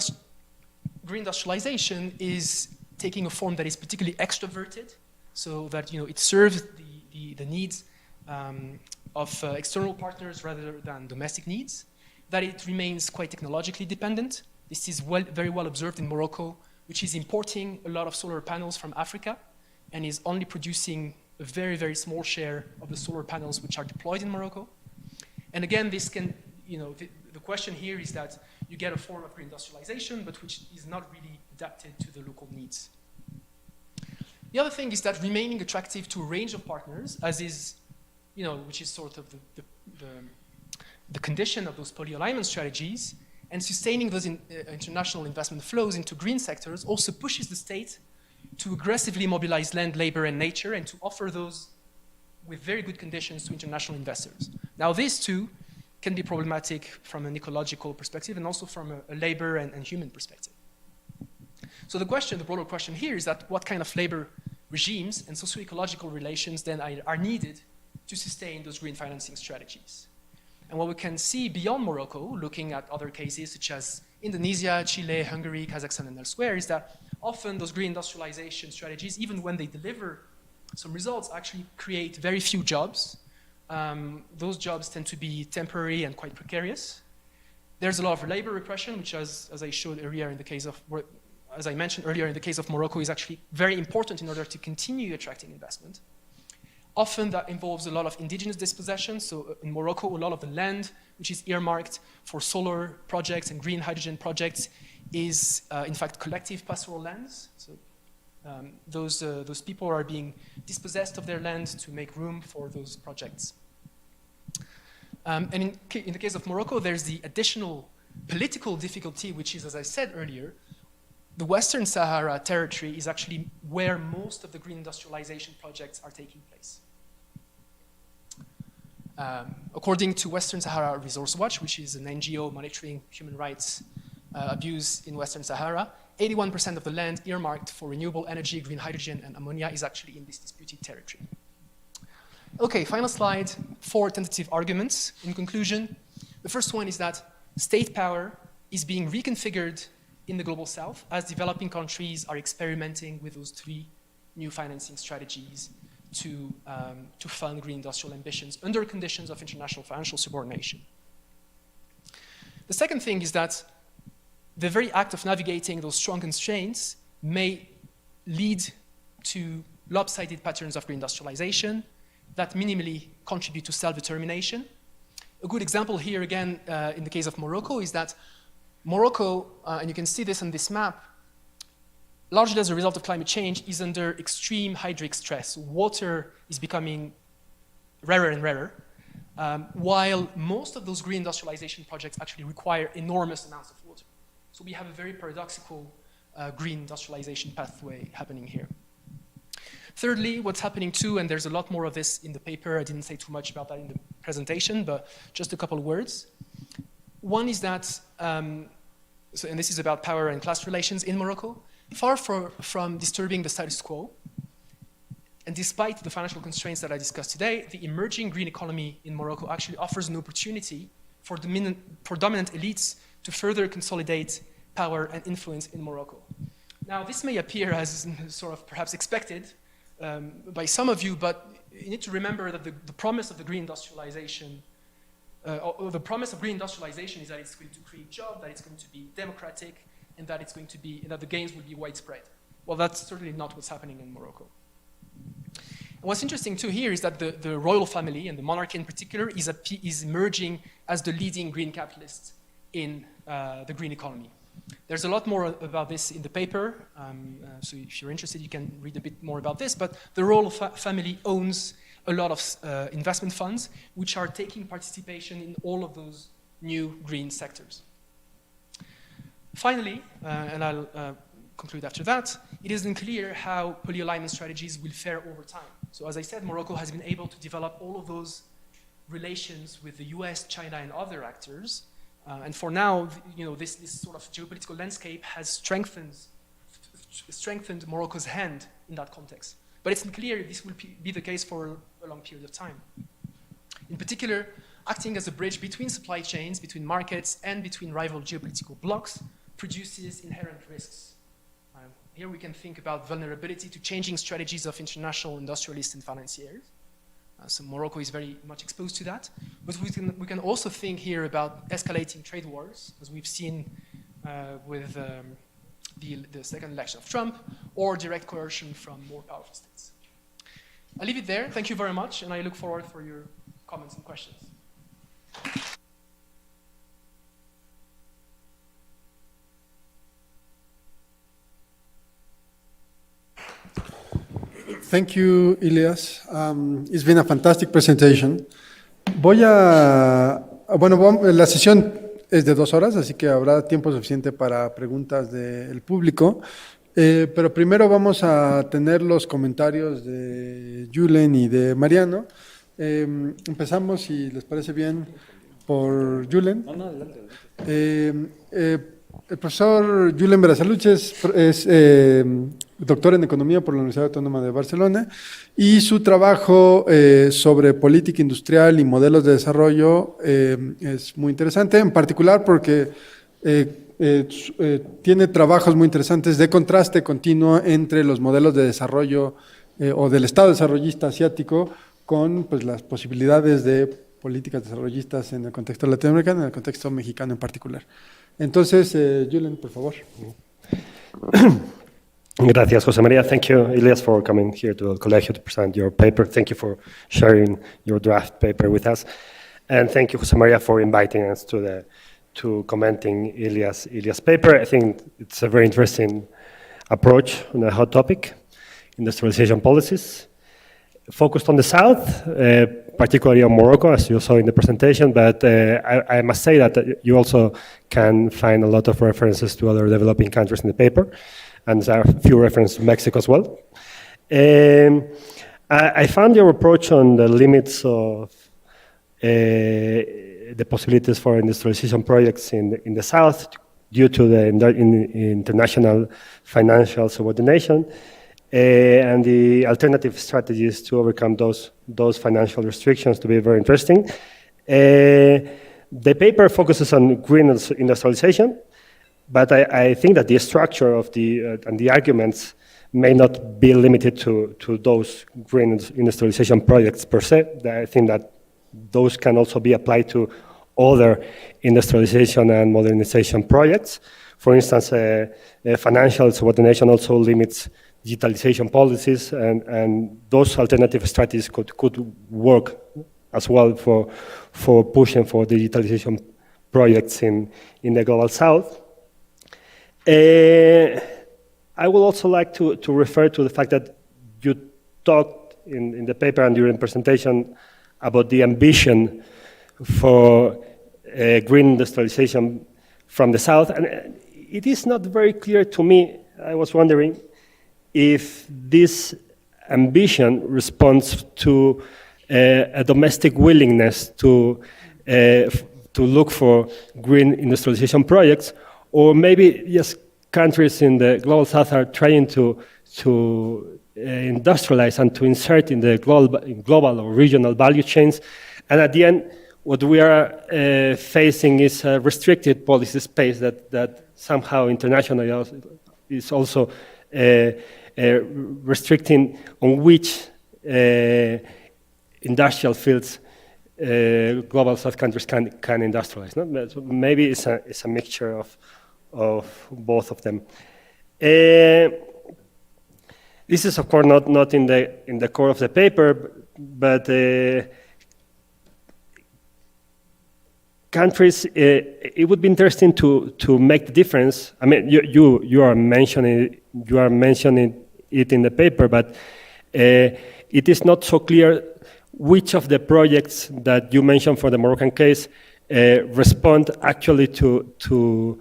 industrialization is taking a form that is particularly extroverted, so that it serves the needs of external partners rather than domestic needs, that it remains quite technologically dependent. This is very well observed in Morocco, which is importing a lot of solar panels from Africa and is only producing a very, very small share of the solar panels which are deployed in Morocco. And again, this can, the question here is that you get a form of reindustrialization, but which is not really adapted to the local needs. The other thing is that remaining attractive to a range of partners, as is, which is sort of the condition of those polyalignment strategies, and sustaining those international investment flows into green sectors also pushes the state to aggressively mobilize land, labor, and nature, and to offer those with very good conditions to international investors. Now, these two can be problematic from an ecological perspective and also from a labor and human perspective. So the broader question here is that what kind of labor regimes and socio-ecological relations then are needed to sustain those green financing strategies? And what we can see beyond Morocco, looking at other cases such as Indonesia, Chile, Hungary, Kazakhstan, and elsewhere, is that often those green industrialization strategies, even when they deliver some results, actually create very few jobs. Those jobs tend to be temporary and quite precarious. There's a lot of labor repression, which, as I showed earlier in the case of, as I mentioned earlier in the case of Morocco, is actually very important in order to continue attracting investment. Often that involves a lot of indigenous dispossession. So in Morocco, a lot of the land which is earmarked for solar projects and green hydrogen projects is in fact collective pastoral lands. So those people are being dispossessed of their land to make room for those projects. And in the case of Morocco, there's the additional political difficulty, which is, as I said earlier, the Western Sahara territory is actually where most of the green industrialization projects are taking place. According to Western Sahara Resource Watch, which is an NGO monitoring human rights abuse in Western Sahara, 81% of the land earmarked for renewable energy, green hydrogen, and ammonia is actually in this disputed territory. Okay, final slide, 4 tentative arguments. In conclusion, the first one is that state power is being reconfigured in the global south as developing countries are experimenting with those three new financing strategies to fund green industrial ambitions under conditions of international financial subordination. The second thing is that the very act of navigating those strong constraints may lead to lopsided patterns of green industrialization that minimally contribute to self-determination. A good example here, again, in the case of Morocco, is that Morocco, and you can see this on this map, largely as a result of climate change, is under extreme hydric stress. Water is becoming rarer and rarer, while most of those green industrialization projects actually require enormous amounts of water. So we have a very paradoxical green industrialization pathway happening here. Thirdly, what's happening too, and there's a lot more of this in the paper, I didn't say too much about that in the presentation, but just a couple of words. One is that, and this is about power and class relations in Morocco, far from disturbing the status quo, and despite the financial constraints that I discussed today, the emerging green economy in Morocco actually offers an opportunity for dominant elites to further consolidate power and influence in Morocco. Now, this may appear as sort of perhaps expected by some of you, but you need to remember that the promise of the green industrialization, or the promise of green industrialization is that it's going to create jobs, that it's going to be democratic, and that it's going to be, that the gains will be widespread. Well, that's certainly not what's happening in Morocco. And what's interesting too here is that the royal family, and the monarchy in particular, is emerging as the leading green capitalist in the green economy. There's a lot more about this in the paper, so if you're interested, you can read a bit more about this, but the royal family owns a lot of investment funds, which are taking participation in all of those new green sectors. Finally, and I'll conclude after that, it isn't clear how polyalignment strategies will fare over time. So as I said, Morocco has been able to develop all of those relations with the US, China, and other actors. And for now, this sort of geopolitical landscape has strengthened Morocco's hand in that context. But it's unclear if this will be the case for a long period of time. In particular, acting as a bridge between supply chains, between markets, and between rival geopolitical blocs produces inherent risks. Here we can think about vulnerability to changing strategies of international industrialists and financiers. So Morocco is very much exposed to that. But we can also think here about escalating trade wars, as we've seen with the second election of Trump, or direct coercion from more powerful states. I'll leave it there. Thank you very much, and I look forward for your comments and questions. Thank you, Ilias. It's been a fantastic presentation. La sesión es de 2 horas, así que habrá tiempo suficiente para preguntas del público. Pero primero vamos a tener los comentarios de Julen y de Mariano. Empezamos, si les parece bien, por Julen. El profesor Julen Berasaluch es doctor en Economía por la Universidad Autónoma de Barcelona y su trabajo sobre política industrial y modelos de desarrollo es muy interesante, en particular porque tiene trabajos muy interesantes de contraste continuo entre los modelos de desarrollo o del Estado desarrollista asiático con las posibilidades de políticas desarrollistas en el contexto latinoamericano, en el contexto mexicano en particular. Entonces, Julen, por favor. Gracias, José María. Thank you, Ilias, for coming here to El Colegio to present your paper. Thank you for sharing your draft paper with us. And thank you, José María, for inviting us to commenting Ilias' paper. I think it's a very interesting approach on a hot topic, industrialization policies. Focused on the South, particularly on Morocco, as you saw in the presentation, but I must say that you also can find a lot of references to other developing countries in the paper, and there are a few references to Mexico as well. I found your approach on the limits of the possibilities for industrialization projects in the South due to the international financial subordination, and the alternative strategies to overcome those financial restrictions to be very interesting. The paper focuses on green industrialization, but I think that the structure of and the arguments may not be limited to those green industrialization projects per se. I think that those can also be applied to other industrialization and modernization projects. For instance, financial subordination also limits digitalization policies, and those alternative strategies could work as well for pushing for digitalization projects in the Global South. I would also like to refer to the fact that you talked in the paper and during the presentation about the ambition for green industrialization from the South, and it is not very clear to me. I was wondering if this ambition responds to a domestic willingness to look for green industrialization projects, or maybe just countries in the Global South are trying to industrialize and to insert in the global or regional value chains, and at the end, what we are facing is a restricted policy space that somehow internationally is also restricting on which industrial fields Global South countries can industrialize. No? So maybe it's a mixture of both of them. This is, of course, not in the core of the paper, but countries, it would be interesting to make the difference. I mean, you are mentioning it in the paper, but it is not so clear which of the projects that you mentioned for the Moroccan case respond actually to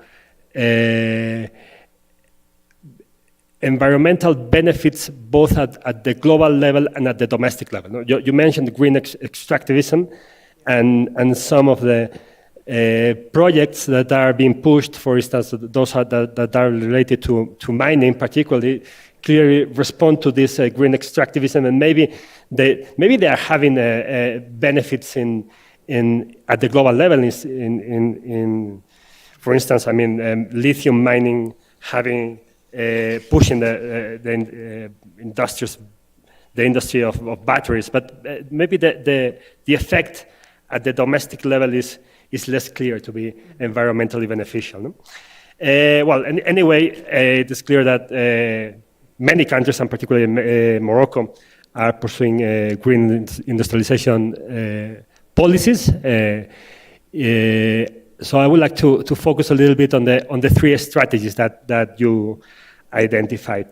environmental benefits both at the global level and at the domestic level. No? You mentioned green extractivism and some of the projects that are being pushed, for instance, those that are related to mining particularly, clearly respond to this green extractivism, and maybe they are having benefits at the global level. For instance, I mean, lithium mining having pushing the industry of batteries, but maybe the effect at the domestic level is less clear to be environmentally beneficial. No? Well, anyway, it is clear that many countries, and particularly Morocco, are pursuing green industrialization policies. So I would like to focus a little bit on the three strategies that you identified.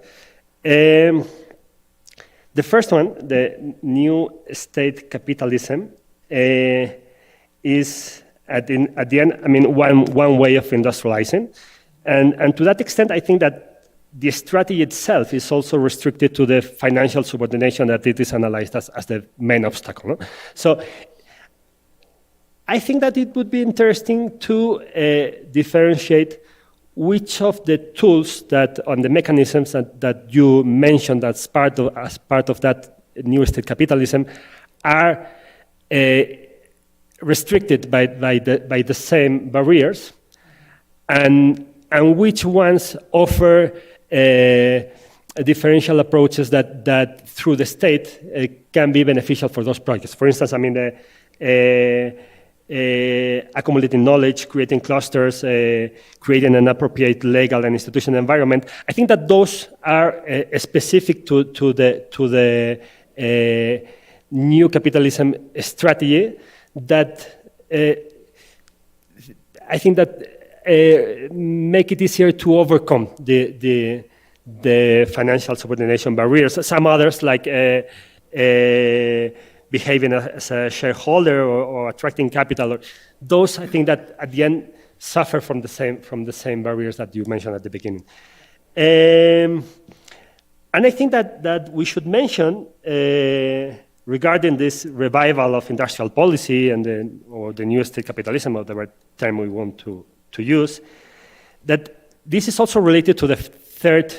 The first one, the new state capitalism, is at the end, I mean, one way of industrializing, and to that extent, I think that the strategy itself is also restricted to the financial subordination that it is analyzed as the main obstacle. No? So I think that it would be interesting to differentiate which of the tools on the mechanisms that you mentioned as part of that new state capitalism are restricted by the same barriers, and which ones offer differential approaches that through the state can be beneficial for those projects. For instance, I mean, accumulating knowledge, creating clusters, creating an appropriate legal and institutional environment. I think that those are specific to the new capitalism strategy that I think that make it easier to overcome the financial subordination barriers. Some others, like behaving as a shareholder or attracting capital, those I think that at the end suffer from the same barriers that you mentioned at the beginning. And I think that we should mention regarding this revival of industrial policy or the new state capitalism, or the term we want to use, that this is also related to the third,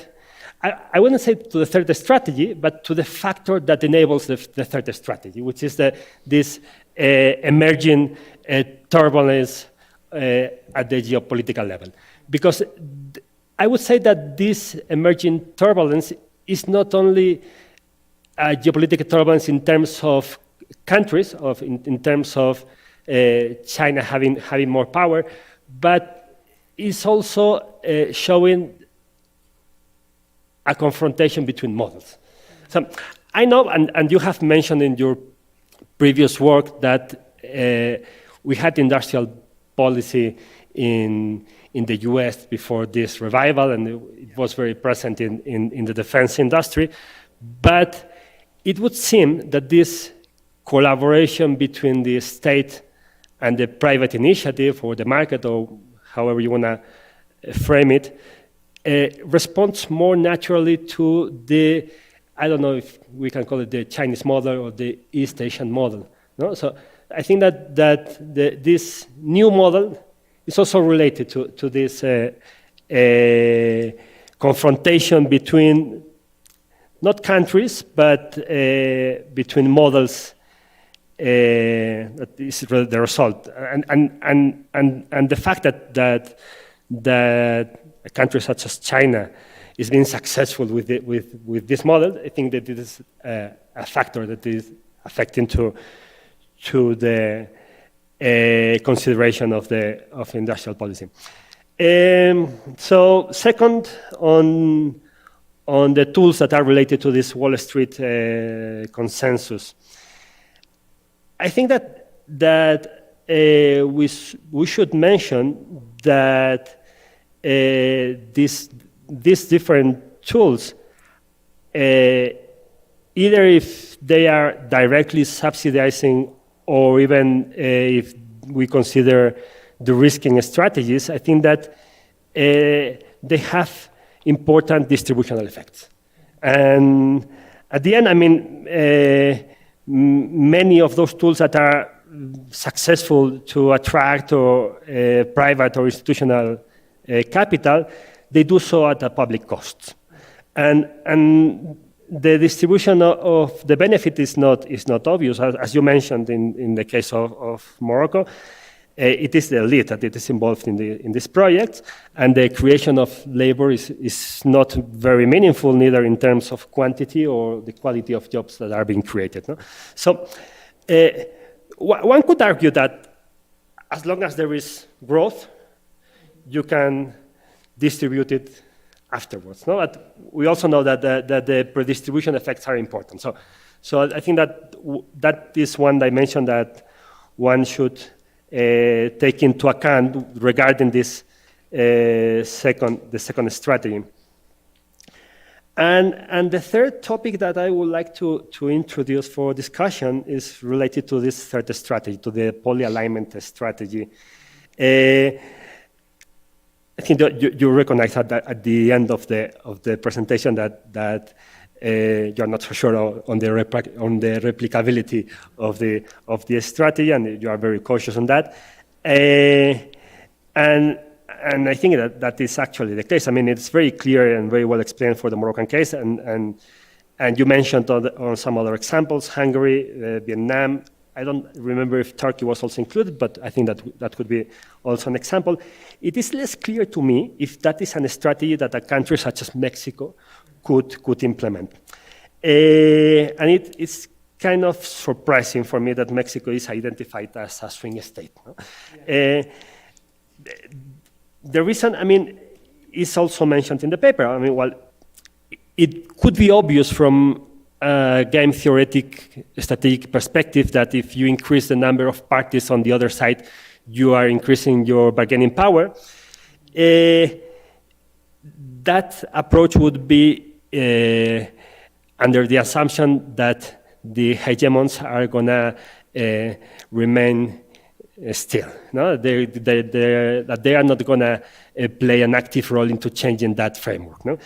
I wouldn't say to the third strategy, but to the factor that enables the third strategy, which is this emerging turbulence at the geopolitical level. Because I would say that this emerging turbulence is not only a geopolitical turbulence in terms of countries, in terms of China having more power, but it's also showing a confrontation between models. So I know, and you have mentioned in your previous work that we had industrial policy in the US before this revival, and it was very present in the defense industry. But it would seem that this collaboration between the state and the private initiative or the market, or however you want to frame it, responds more naturally to the, I don't know if we can call it the Chinese model or the East Asian model. No? So I think that this new model is also related to this confrontation between not countries, but between models. That is the result, and the fact that a country such as China is being successful with this model, I think that it is a factor that is affecting to the consideration of industrial policy. So second, on the tools that are related to this Wall Street consensus, I think that we should mention that these different tools, either if they are directly subsidizing or even if we consider de-risking strategies, I think that they have important distributional effects. And at the end, I mean, many of those tools that are successful to attract or private or institutional capital, they do so at a public cost. And the distribution of the benefit is not obvious. As you mentioned in the case of Morocco, it is the elite that is involved in this project, and the creation of labor is not very meaningful, neither in terms of quantity or the quality of jobs that are being created. No? So one could argue that as long as there is growth, you can distribute it afterwards. No? But we also know that the redistribution effects are important. So I think that is one dimension that one should take into account regarding this second strategy. And the third topic that I would like to introduce for discussion is related to this third strategy, to the polyalignment strategy. I think that you recognize that at the end of the presentation that you're not so sure on the replicability of the strategy, and you are very cautious on that. And I think that is actually the case. I mean, it's very clear and very well explained for the Moroccan case, and you mentioned on some other examples, Hungary, Vietnam. I don't remember if Turkey was also included, but I think that could be also an example. It is less clear to me if that is a strategy that a country such as Mexico could implement. And it's kind of surprising for me that Mexico is identified as a swing state. No? Yeah. The reason, I mean, is also mentioned in the paper. I mean, well, it could be obvious from a game theoretic strategic perspective that if you increase the number of parties on the other side, you are increasing your bargaining power. That approach would be under the assumption that the hegemons are going to remain still. No? That they are not going to play an active role into changing that framework. No?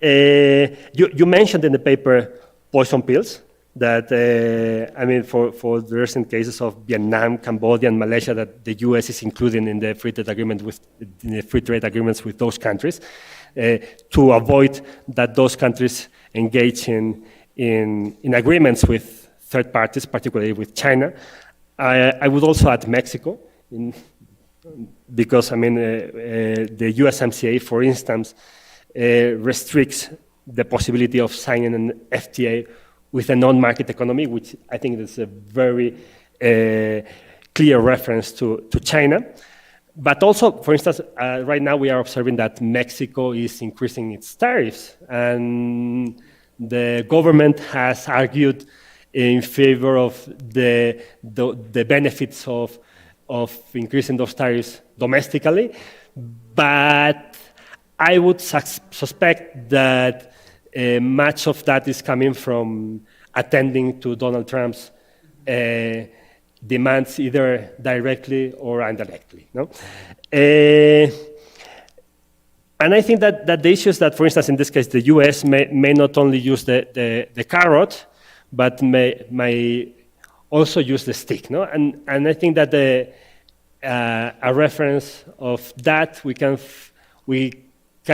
You mentioned in the paper poison pills that, I mean, for the recent cases of Vietnam, Cambodia, and Malaysia, that the U.S. is including in the free trade agreements with those countries, to avoid that those countries engage in agreements with third parties, particularly with China. I would also add Mexico because I mean the USMCA, for instance, restricts the possibility of signing an FTA with a non-market economy, which I think is a very clear reference to China. But also, for instance, right now we are observing that Mexico is increasing its tariffs, and the government has argued in favor of the benefits of increasing those tariffs domestically. But I would suspect that much of that is coming from attending to Donald Trump's demands, either directly or indirectly. No? And I think that the issues that, for instance, in this case, the US may not only use the carrot, but may also use the stick. No? And I think that a reference of that, we can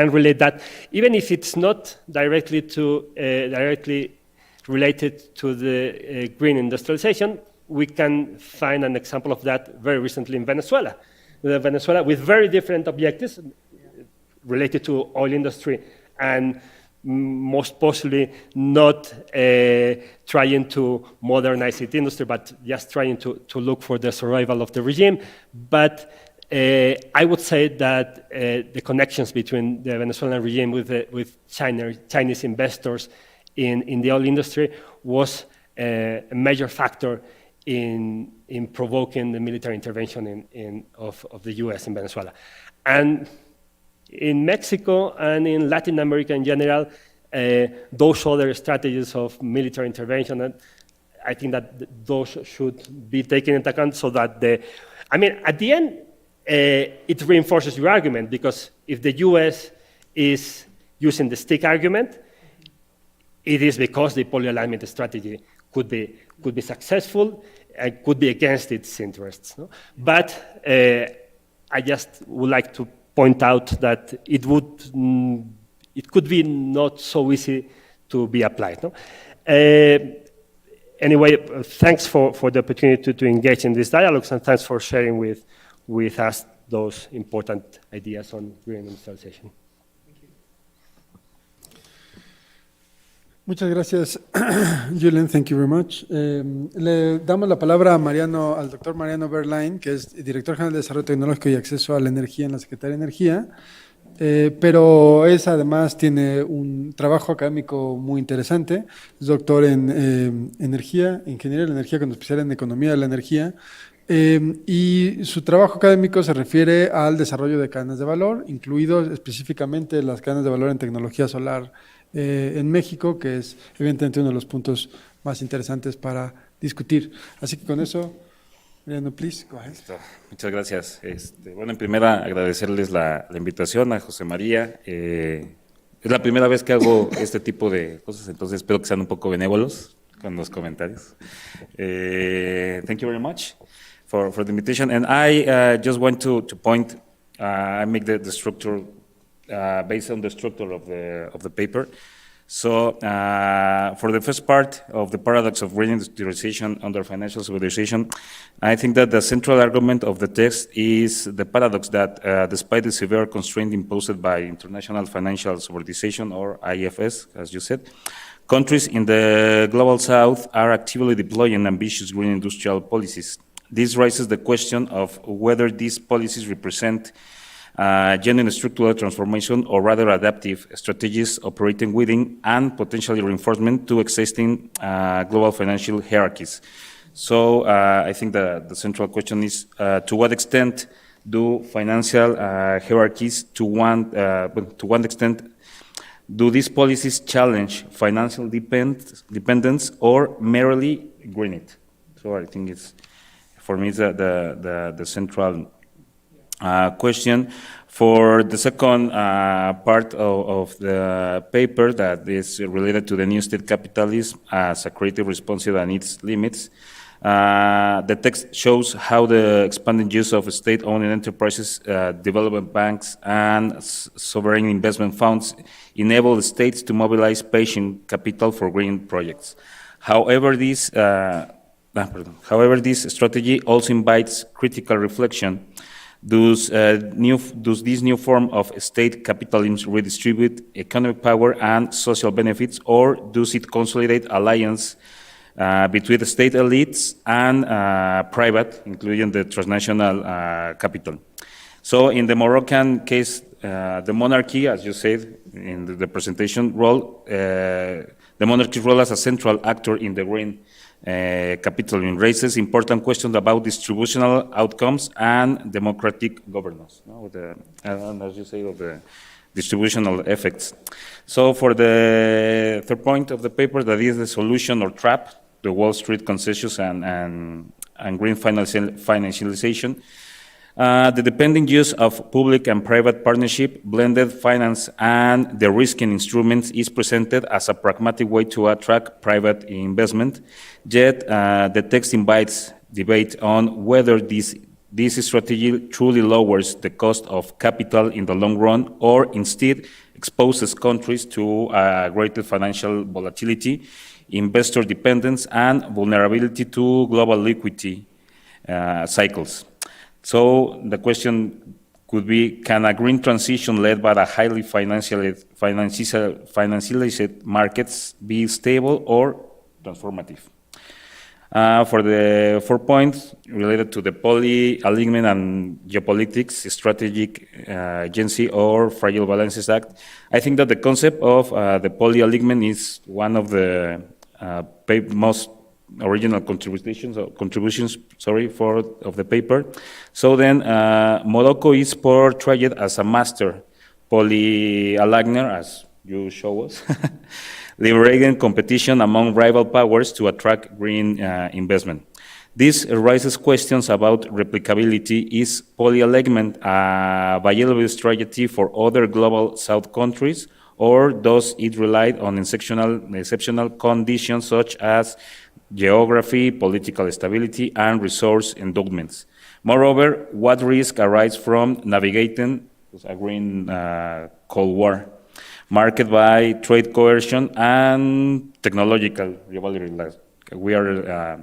relate that, even if it's not directly related to the green industrialization, we can find an example of that very recently in Venezuela. Venezuela with very different objectives related to oil industry and most possibly not trying to modernize its industry, but just trying to look for the survival of the regime. But I would say that the connections between the Venezuelan regime with Chinese investors in the oil industry was a major factor in provoking the military intervention of the US in Venezuela. And in Mexico and in Latin America in general, those other strategies of military intervention, I think that those should be taken into account so that at the end, it reinforces your argument, because if the US is using the stick argument, it is because the polyalignment strategy could be successful and could be against its interests. No? But I just would like to point out that it could be not so easy to be applied. No? Anyway, thanks for the opportunity to engage in these dialogues, and thanks for sharing with us those important ideas on green industrialization. Muchas gracias, Julian. Thank you very much. Le damos la palabra al doctor Mariano Berline, que es director general de Desarrollo Tecnológico y Acceso a la Energía en la Secretaría de Energía, pero además tiene un trabajo académico muy interesante. Es doctor en energía, ingeniería de la energía con especial en economía de la energía, y su trabajo académico se refiere al desarrollo de cadenas de valor, incluidos específicamente las cadenas de valor en tecnología solar en México, que es evidentemente uno de los puntos más interesantes para discutir. Así que con eso, Mariano, please, go ahead. Muchas gracias. Bueno, en primera, agradecerles la invitación a José María. Es la primera vez que hago este tipo de cosas, entonces espero que sean un poco benévolos con los comentarios. Thank you very much for the invitation. And I just want to point, I make the structure based on the structure of the paper. So for the first part of the paradox of green industrialization under financial civilization, I think that the central argument of the text is the paradox that despite the severe constraint imposed by international financial civilization, or IFS, as you said, countries in the global south are actively deploying ambitious green industrial policies. This raises the question of whether these policies represent genuine structural transformation or rather adaptive strategies operating within and potentially reinforcement to existing global financial hierarchies. So I think the central question is to what extent do financial hierarchies, to what extent do these policies challenge financial dependence or merely green it? So I think for me, it's the central question. For the second part of the paper that is related to the new state capitalism as a creative response and its limits, the text shows how the expanding use of state-owned enterprises, development banks, and sovereign investment funds enable the states to mobilize patient capital for green projects. However, this However, this strategy also invites critical reflection. Does this new form of state capitalism redistribute economic power and social benefits, or does it consolidate alliance between the state elites and private, including the transnational capital? So in the Moroccan case, the monarchy, as you said in the presentation, the monarchy's role as a central actor in the green capitalism raises important questions about distributional outcomes and democratic governance, and as you say, of the distributional effects. So for the third point of the paper, that is the solution or trap, the Wall Street consensus and green financialization. The dependent use of public and private partnership, blended finance, and the risking instruments is presented as a pragmatic way to attract private investment. Yet, the text invites debate on whether this strategy truly lowers the cost of capital in the long run, or instead exposes countries to greater financial volatility, investor dependence, and vulnerability to global liquidity cycles. So the question could be, can a green transition led by a highly financialized markets be stable or transformative? For the 4 points related to the poly-alignment and geopolitics, strategic agency or fragile balances act, I think that the concept of the poly-alignment is one of the most original contributions of the paper. So then Morocco is portrayed as a master poly-aligner, as you show us, liberating competition among rival powers to attract green investment. This raises questions about replicability. Is poly-alignment a viable strategy for other global South countries, or does it rely on exceptional conditions such as geography, political stability, and resource endowments? Moreover, what risks arise from navigating a green Cold War, marked by trade coercion and technological rivalry we are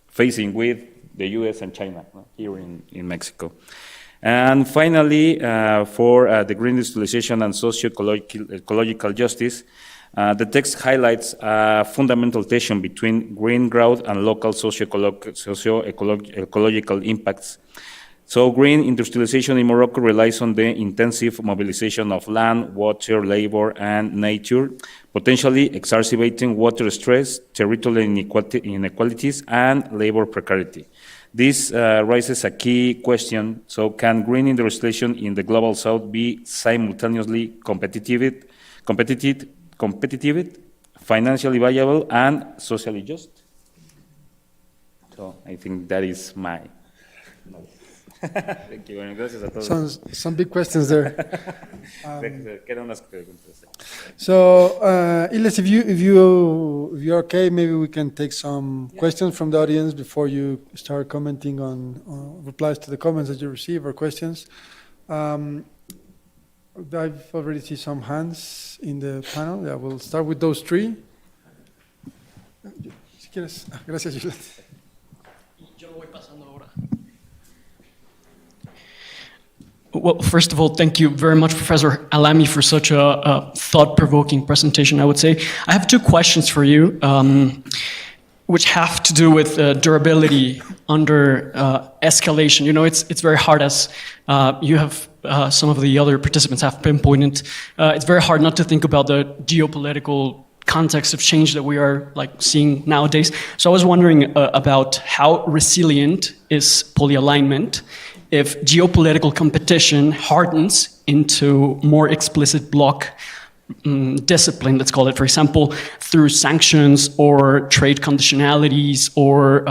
facing with the US and China here in Mexico? And finally, for the green industrialization and socio-ecological justice, the text highlights a fundamental tension between green growth and local socio-ecological impacts. So green industrialization in Morocco relies on the intensive mobilization of land, water, labor, and nature, potentially exacerbating water stress, territorial inequalities, and labor precarity. This raises a key question. So can green industrialization in the global south be simultaneously competitive, financially viable, and socially just? So I think that is my. Thank you. Gracias a todos. Some big questions there. So, Iles, if you're okay, maybe we can take some questions from the audience before you start commenting on replies to the comments that you receive or questions. I've already seen some hands in the panel. Yeah, we'll start with those three. Si quieres. Gracias, Juliet. Yo lo voy pasando ahora. Well, first of all, thank you very much, Professor Alami, for such a thought-provoking presentation, I would say. I have two questions for you, which have to do with durability under escalation. You know, it's very hard, as you have some of the other participants have pinpointed. It's very hard not to think about the geopolitical context of change that we are seeing nowadays. So I was wondering about how resilient is polyalignment if geopolitical competition hardens into more explicit bloc discipline, let's call it, for example, through sanctions or trade conditionalities or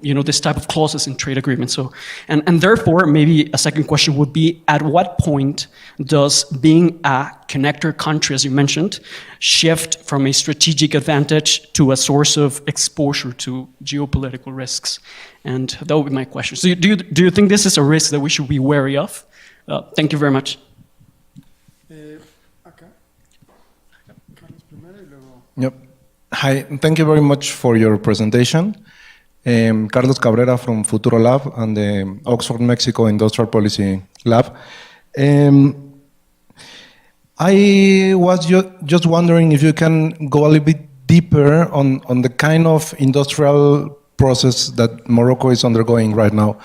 this type of clauses in trade agreements. So, and therefore, maybe a second question would be, at what point does being a connector country, as you mentioned, shift from a strategic advantage to a source of exposure to geopolitical risks? And that would be my question. So do you think this is a risk that we should be wary of? Thank you very much. Yep. Hi, thank you very much for your presentation. Carlos Cabrera from Futuro Lab and the Oxford, Mexico Industrial Policy Lab. I was just wondering if you can go a little bit deeper on the kind of industrial process that Morocco is undergoing right now.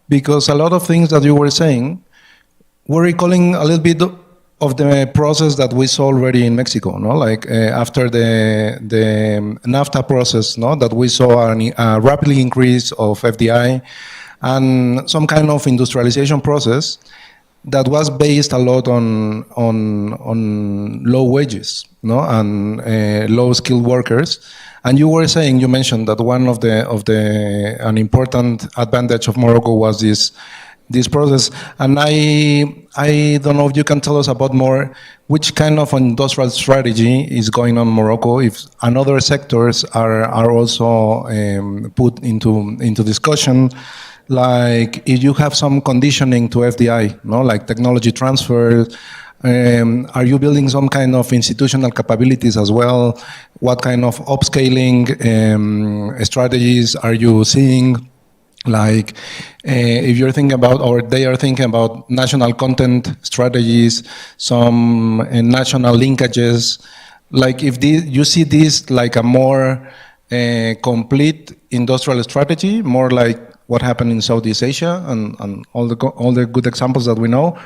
Because a lot of things that you were saying, we're recalling a little bit of the process that we saw already in Mexico, no? Like after the NAFTA process, no? That we saw a rapid increase of FDI and some kind of industrialization process that was based a lot on low wages, no, and low skilled workers. And you were saying, you mentioned that one of an important advantage of Morocco was this process. And I don't know if you can tell us about more which kind of industrial strategy is going on in Morocco, if another sectors are also put into discussion. Like if you have some conditioning to FDI, no, like technology transfer, are you building some kind of institutional capabilities as well? What kind of upscaling strategies are you seeing? Like if you're thinking about, or they are thinking about national content strategies, some national linkages, like if you see this like a more complete industrial strategy, more like what happened in Southeast Asia and all the good examples that we know,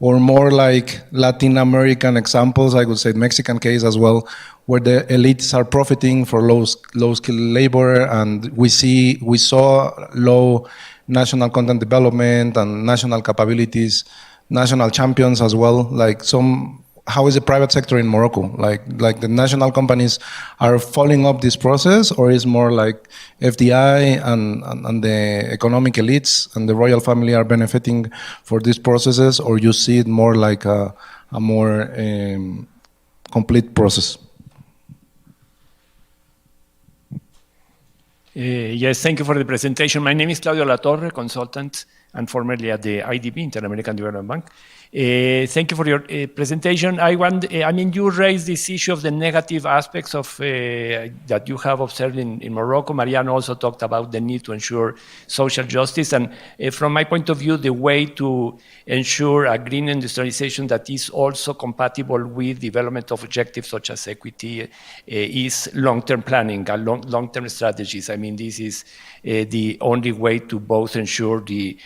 or more like Latin American examples, I would say Mexican case as well, where the elites are profiting for low skilled labor, and we saw low national content development and national capabilities, national champions as well. Like how is the private sector in Morocco? Like the national companies are following up this process, or is more like FDI and the economic elites and the royal family are benefiting for these processes, or you see it more like a more complete process? Yes, thank you for the presentation. My name is Claudio Latorre, consultant and formerly at the IDB, Inter-American Development Bank. Thank you for your presentation. I mean, you raised this issue of the negative aspects of that you have observed in Morocco. Mariano also talked about the need to ensure social justice. And from my point of view, the way to ensure a green industrialization that is also compatible with development of objectives such as equity is long-term planning and long-term strategies. I mean, this is the only way to both ensure the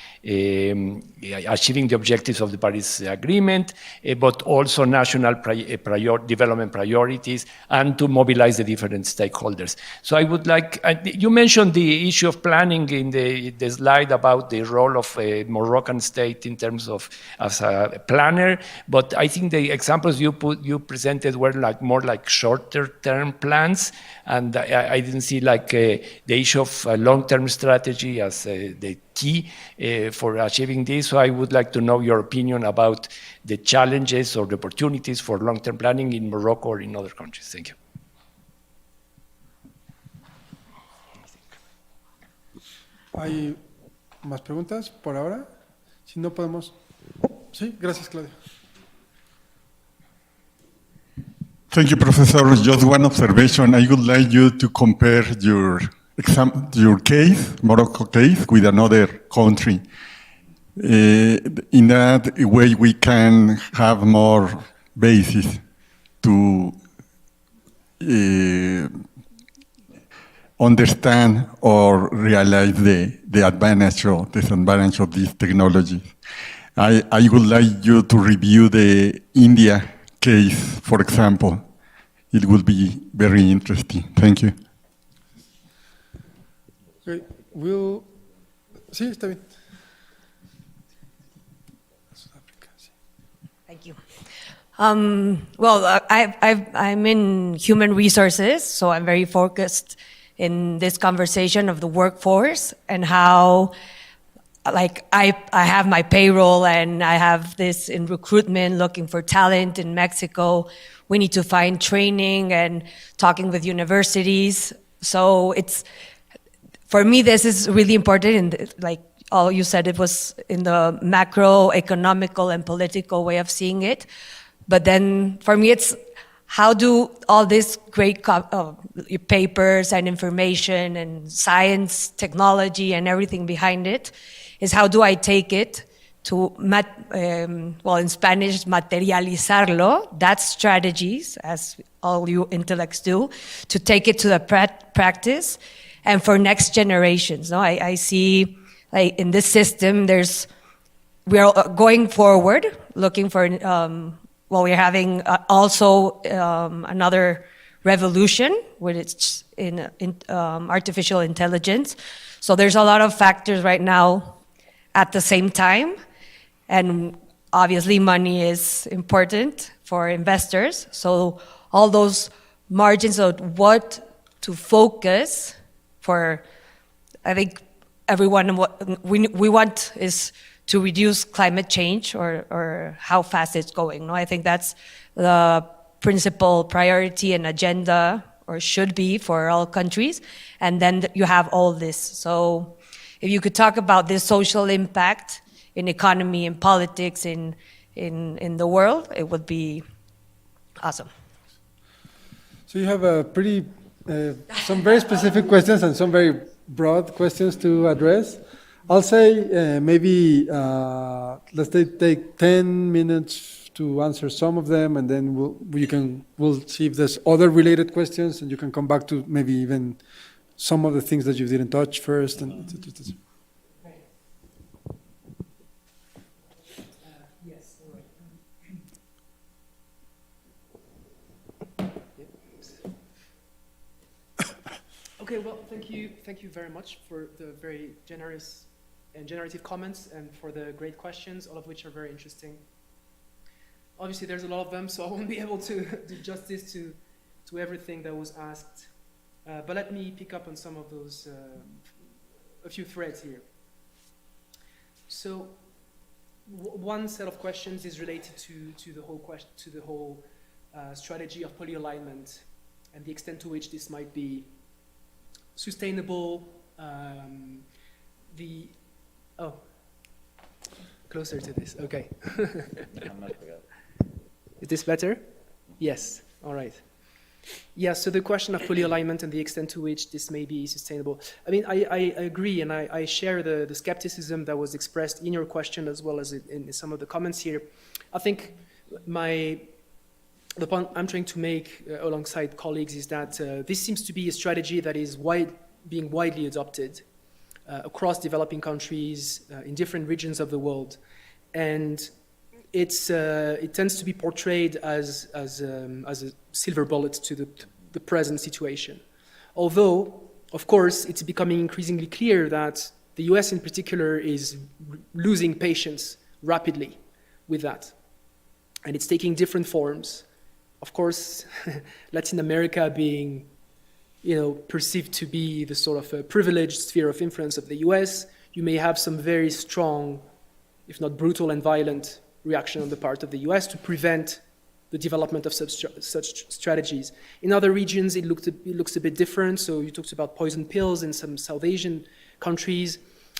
achieving the objectives of the Paris Agreement, but also national development priorities, and to mobilize the different stakeholders. So I would like, you mentioned the issue of planning in the slide about the role of a Moroccan state in terms of as a planner, but I think the examples you presented were like more like shorter term plans, and I didn't see like the issue of long-term strategy as the key for achieving this. So I would like to know your opinion about the challenges or the opportunities for long-term planning in Morocco or in other countries. Thank you. ¿Hay más preguntas por ahora? Si no podemos... Sí, gracias, Claudio. Thank you, Professor. Just one observation. I would like you to compare your case, Morocco case, with another country. In that way, we can have more basis to understand or realize the advantage or disadvantage of these technologies. I would like you to review the India case, for example. It would be very interesting. Thank you. Okay. Sí, está bien. Thank you. Well, I'm in human resources, so I'm very focused in this conversation of the workforce and how, like, I have my payroll and I have this in recruitment, looking for talent in Mexico. We need to find training and talking with universities. So for me, this is really important. And like all you said, it was in the macroeconomical and political way of seeing it. But then for me, it's how do all this great papers and information and science, technology, and everything behind it, is how do I take it to, well, in Spanish, materializarlo, that's strategies, as all you intellects do, to take it to the practice, and for next generations. No, I see, like, in this system, we are going forward, looking for, well, we're having also another revolution, which is in artificial intelligence. So there's a lot of factors right now at the same time, and obviously money is important for investors. So all those margins of what to focus for, I think everyone, what we want is to reduce climate change or how fast it's going. No, I think that's the principal priority and agenda, or should be, for all countries. And then you have all this. So if you could talk about this social impact in economy and politics in the world, it would be awesome. So you have a pretty, some very specific questions and some very broad questions to address. I'll say maybe let's take 10 minutes to answer some of them, and then we'll see if there's other related questions, and you can come back to maybe even some of the things that you didn't touch first. And yes, all right. Okay, well, thank you very much for the very generous and generative comments, and for the great questions, all of which are very interesting. Obviously, there's a lot of them, so I won't be able to do justice to everything that was asked. But let me pick up on some of those, a few threads here. So, one set of questions is related to the whole strategy of polyalignment and the extent to which this might be sustainable. Closer to this. Okay. Is this better? Yes. All right. Yeah, so the question of polyalignment and the extent to which this may be sustainable. I mean, I agree, and I share the skepticism that was expressed in your question as well as in some of the comments here. I think the point I'm trying to make alongside colleagues is that this seems to be a strategy that is being widely adopted across developing countries in different regions of the world. And it tends to be portrayed as a silver bullet to the present situation. Although, of course, it's becoming increasingly clear that the US in particular is losing patience rapidly with that. And it's taking different forms. Of course, Latin America being perceived to be the sort of privileged sphere of influence of the US, you may have some very strong, if not brutal and violent, reaction on the part of the US to prevent the development of such strategies. In other regions, it looks a bit different. So you talked about poison pills in some South Asian countries.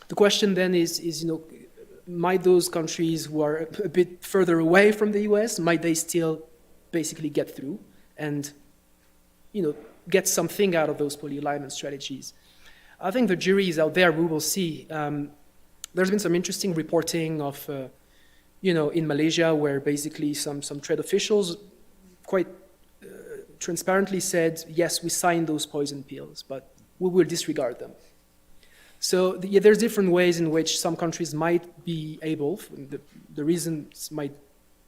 The question then is might those countries who are a bit further away from the US, might they still basically get through and get something out of those polyalignment strategies? I think the jury is out there. We will see. There's been some interesting reporting of, in Malaysia, where basically some trade officials quite transparently said, yes, we signed those poison pills, but we will disregard them. So there's different ways in which some countries might be able, the reasons might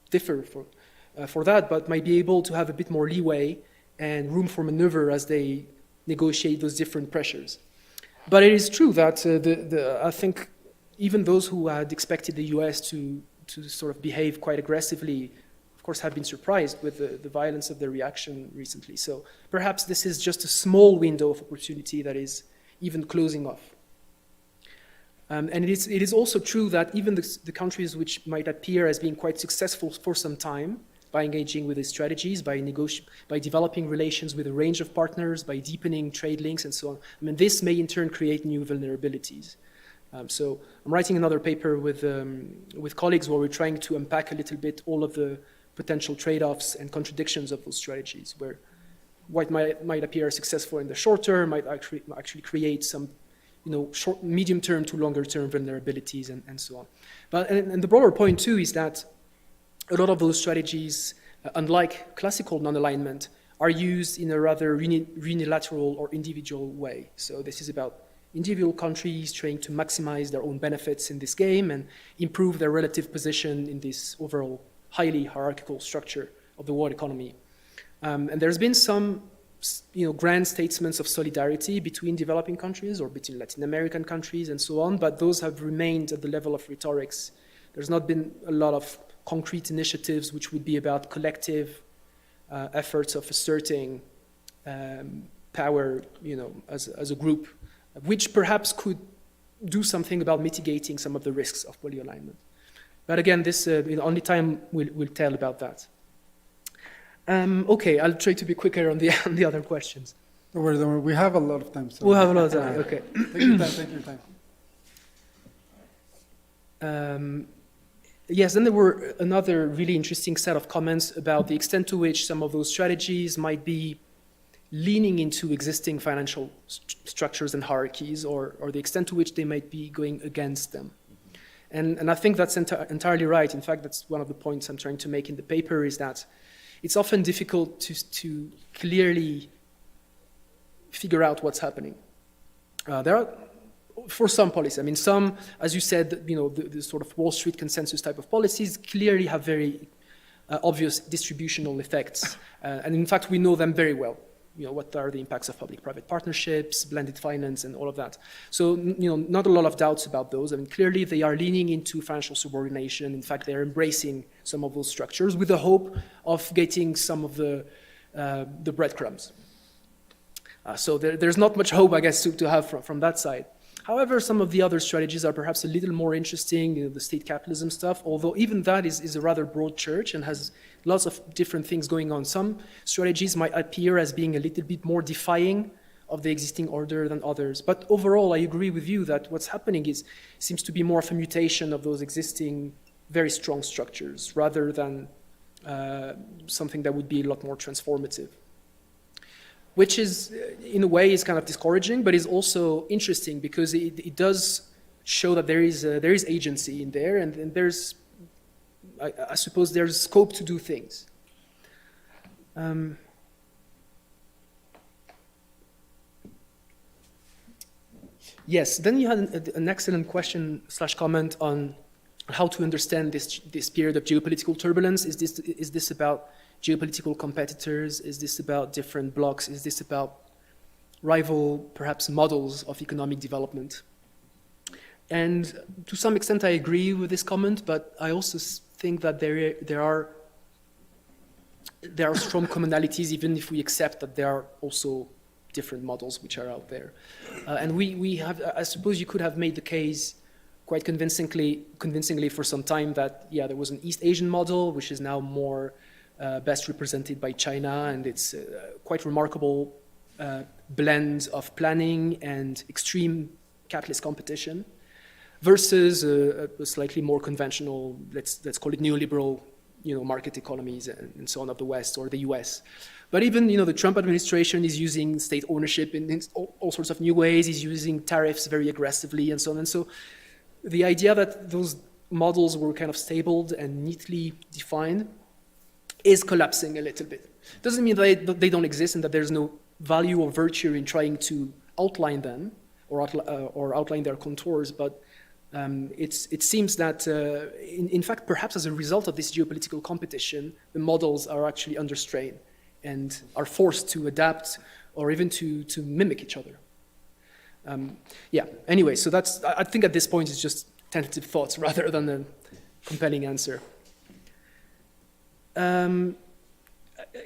differ for that, but might be able to have a bit more leeway and room for maneuver as they negotiate those different pressures. But it is true that I think even those who had expected the US to sort of behave quite aggressively, of course, have been surprised with the violence of their reaction recently. So perhaps this is just a small window of opportunity that is even closing off. And it is also true that even the countries which might appear as being quite successful for some time, by engaging with these strategies, by developing relations with a range of partners, by deepening trade links and so on. I mean, this may in turn create new vulnerabilities. So I'm writing another paper with colleagues where we're trying to unpack a little bit all of the potential trade-offs and contradictions of those strategies, where what might appear successful in the short term might actually create some, short, medium-term to longer-term vulnerabilities and so on. But and the broader point too is that a lot of those strategies, unlike classical non-alignment, are used in a rather unilateral or individual way. So this is about individual countries trying to maximize their own benefits in this game and improve their relative position in this overall highly hierarchical structure of the world economy. And there's been some, grand statements of solidarity between developing countries or between Latin American countries and so on, but those have remained at the level of rhetorics. There's not been a lot of concrete initiatives which would be about collective efforts of asserting power, as a group, which perhaps could do something about mitigating some of the risks of polyalignment. But again, this only time will tell about that. Okay, I'll try to be quicker on the other questions. Don't worry, don't worry. We have a lot of time. So. We'll have a lot of time, okay. Take your time. Yes, then there were another really interesting set of comments about the extent to which some of those strategies might be leaning into existing financial structures and hierarchies, or the extent to which they might be going against them. And I think that's entirely right. In fact, that's one of the points I'm trying to make in the paper, is that it's often difficult to clearly figure out what's happening. There are, for some policies, I mean, some, as you said, the sort of Wall Street consensus type of policies clearly have very obvious distributional effects. And in fact, we know them very well. What are the impacts of public-private partnerships, blended finance, and all of that. So, not a lot of doubts about those. I mean, clearly they are leaning into financial subordination. In fact, they're embracing some of those structures with the hope of getting some of the breadcrumbs. So there's not much hope, I guess, to have from that side. However, some of the other strategies are perhaps a little more interesting, the state capitalism stuff, although even that is a rather broad church and has lots of different things going on. Some strategies might appear as being a little bit more defying of the existing order than others. But overall, I agree with you that what's happening seems to be more of a mutation of those existing very strong structures rather than something that would be a lot more transformative. Which is, in a way, is kind of discouraging, but is also interesting because it does show that there is agency in there, and there's, I suppose, there's scope to do things. Yes, then you had an excellent question / comment on how to understand this period of geopolitical turbulence. Is this about geopolitical competitors? Is this about different blocs? Is this about rival, perhaps, models of economic development? And to some extent, I agree with this comment, but I also think that there are strong commonalities, even if we accept that there are also different models which are out there. And we have, I suppose you could have made the case quite convincingly for some time that, yeah, there was an East Asian model, which is now more best represented by China, and it's quite remarkable blend of planning and extreme capitalist competition versus a slightly more conventional, let's call it neoliberal, market economies and so on of the West or the US. But even, the Trump administration is using state ownership in all sorts of new ways. He's using tariffs very aggressively and so on. And so the idea that those models were kind of stabled and neatly defined is collapsing a little bit. Doesn't mean that they don't exist and that there's no value or virtue in trying to outline them or outline their contours, but it seems that, in fact, perhaps as a result of this geopolitical competition, the models are actually under strain and are forced to adapt or even to mimic each other. Yeah, anyway, so I think at this point it's just tentative thoughts rather than a compelling answer.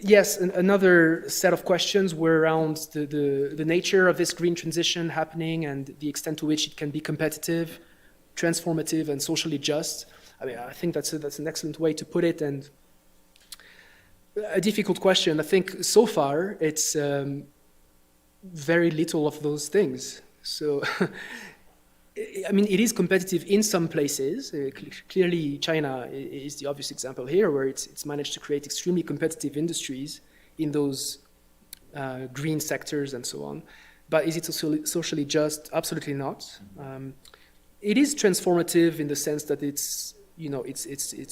Yes, another set of questions were around the nature of this green transition happening and the extent to which it can be competitive, transformative, and socially just. I mean, I think that's an excellent way to put it, and a difficult question. I think so far it's very little of those things. So I mean, it is competitive in some places. Clearly, China is the obvious example here, where it's managed to create extremely competitive industries in those green sectors and so on. But is it socially just? Absolutely not. It is transformative in the sense that it's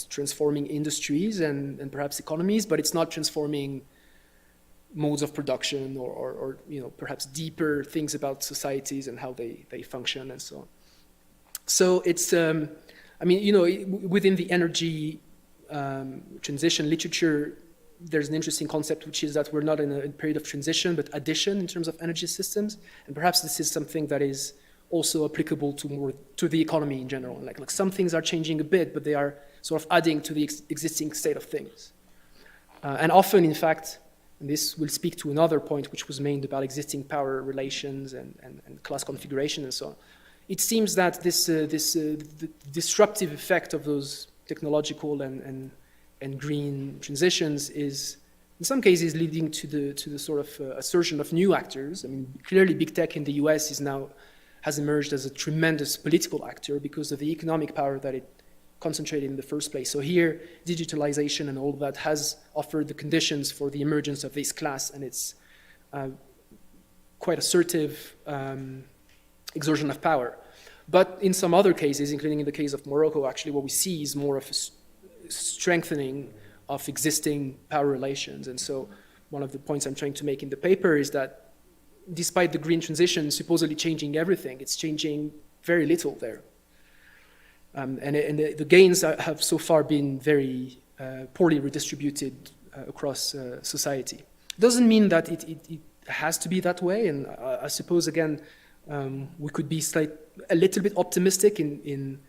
transforming industries and perhaps economies, but it's not transforming modes of production or perhaps deeper things about societies and how they function and so on. So it's, within the energy transition literature, there's an interesting concept, which is that we're not in a period of transition, but addition in terms of energy systems. And perhaps this is something that is also applicable to the economy in general. Like some things are changing a bit, but they are sort of adding to the existing state of things. And often, in fact, and this will speak to another point which was made about existing power relations and class configuration and so on. It seems that the disruptive effect of those technological and green transitions is, in some cases, leading to the sort of assertion of new actors. I mean, clearly, big tech in the US has emerged as a tremendous political actor because of the economic power that it concentrated in the first place. So here, digitalization and all of that has offered the conditions for the emergence of this class, and it's quite assertive exertion of power. But in some other cases, including in the case of Morocco, actually what we see is more of a strengthening of existing power relations. And so one of the points I'm trying to make in the paper is that despite the green transition supposedly changing everything, it's changing very little there. And the gains have so far been very poorly redistributed across society. Doesn't mean that it has to be that way, and I suppose, again, we could be a little bit optimistic in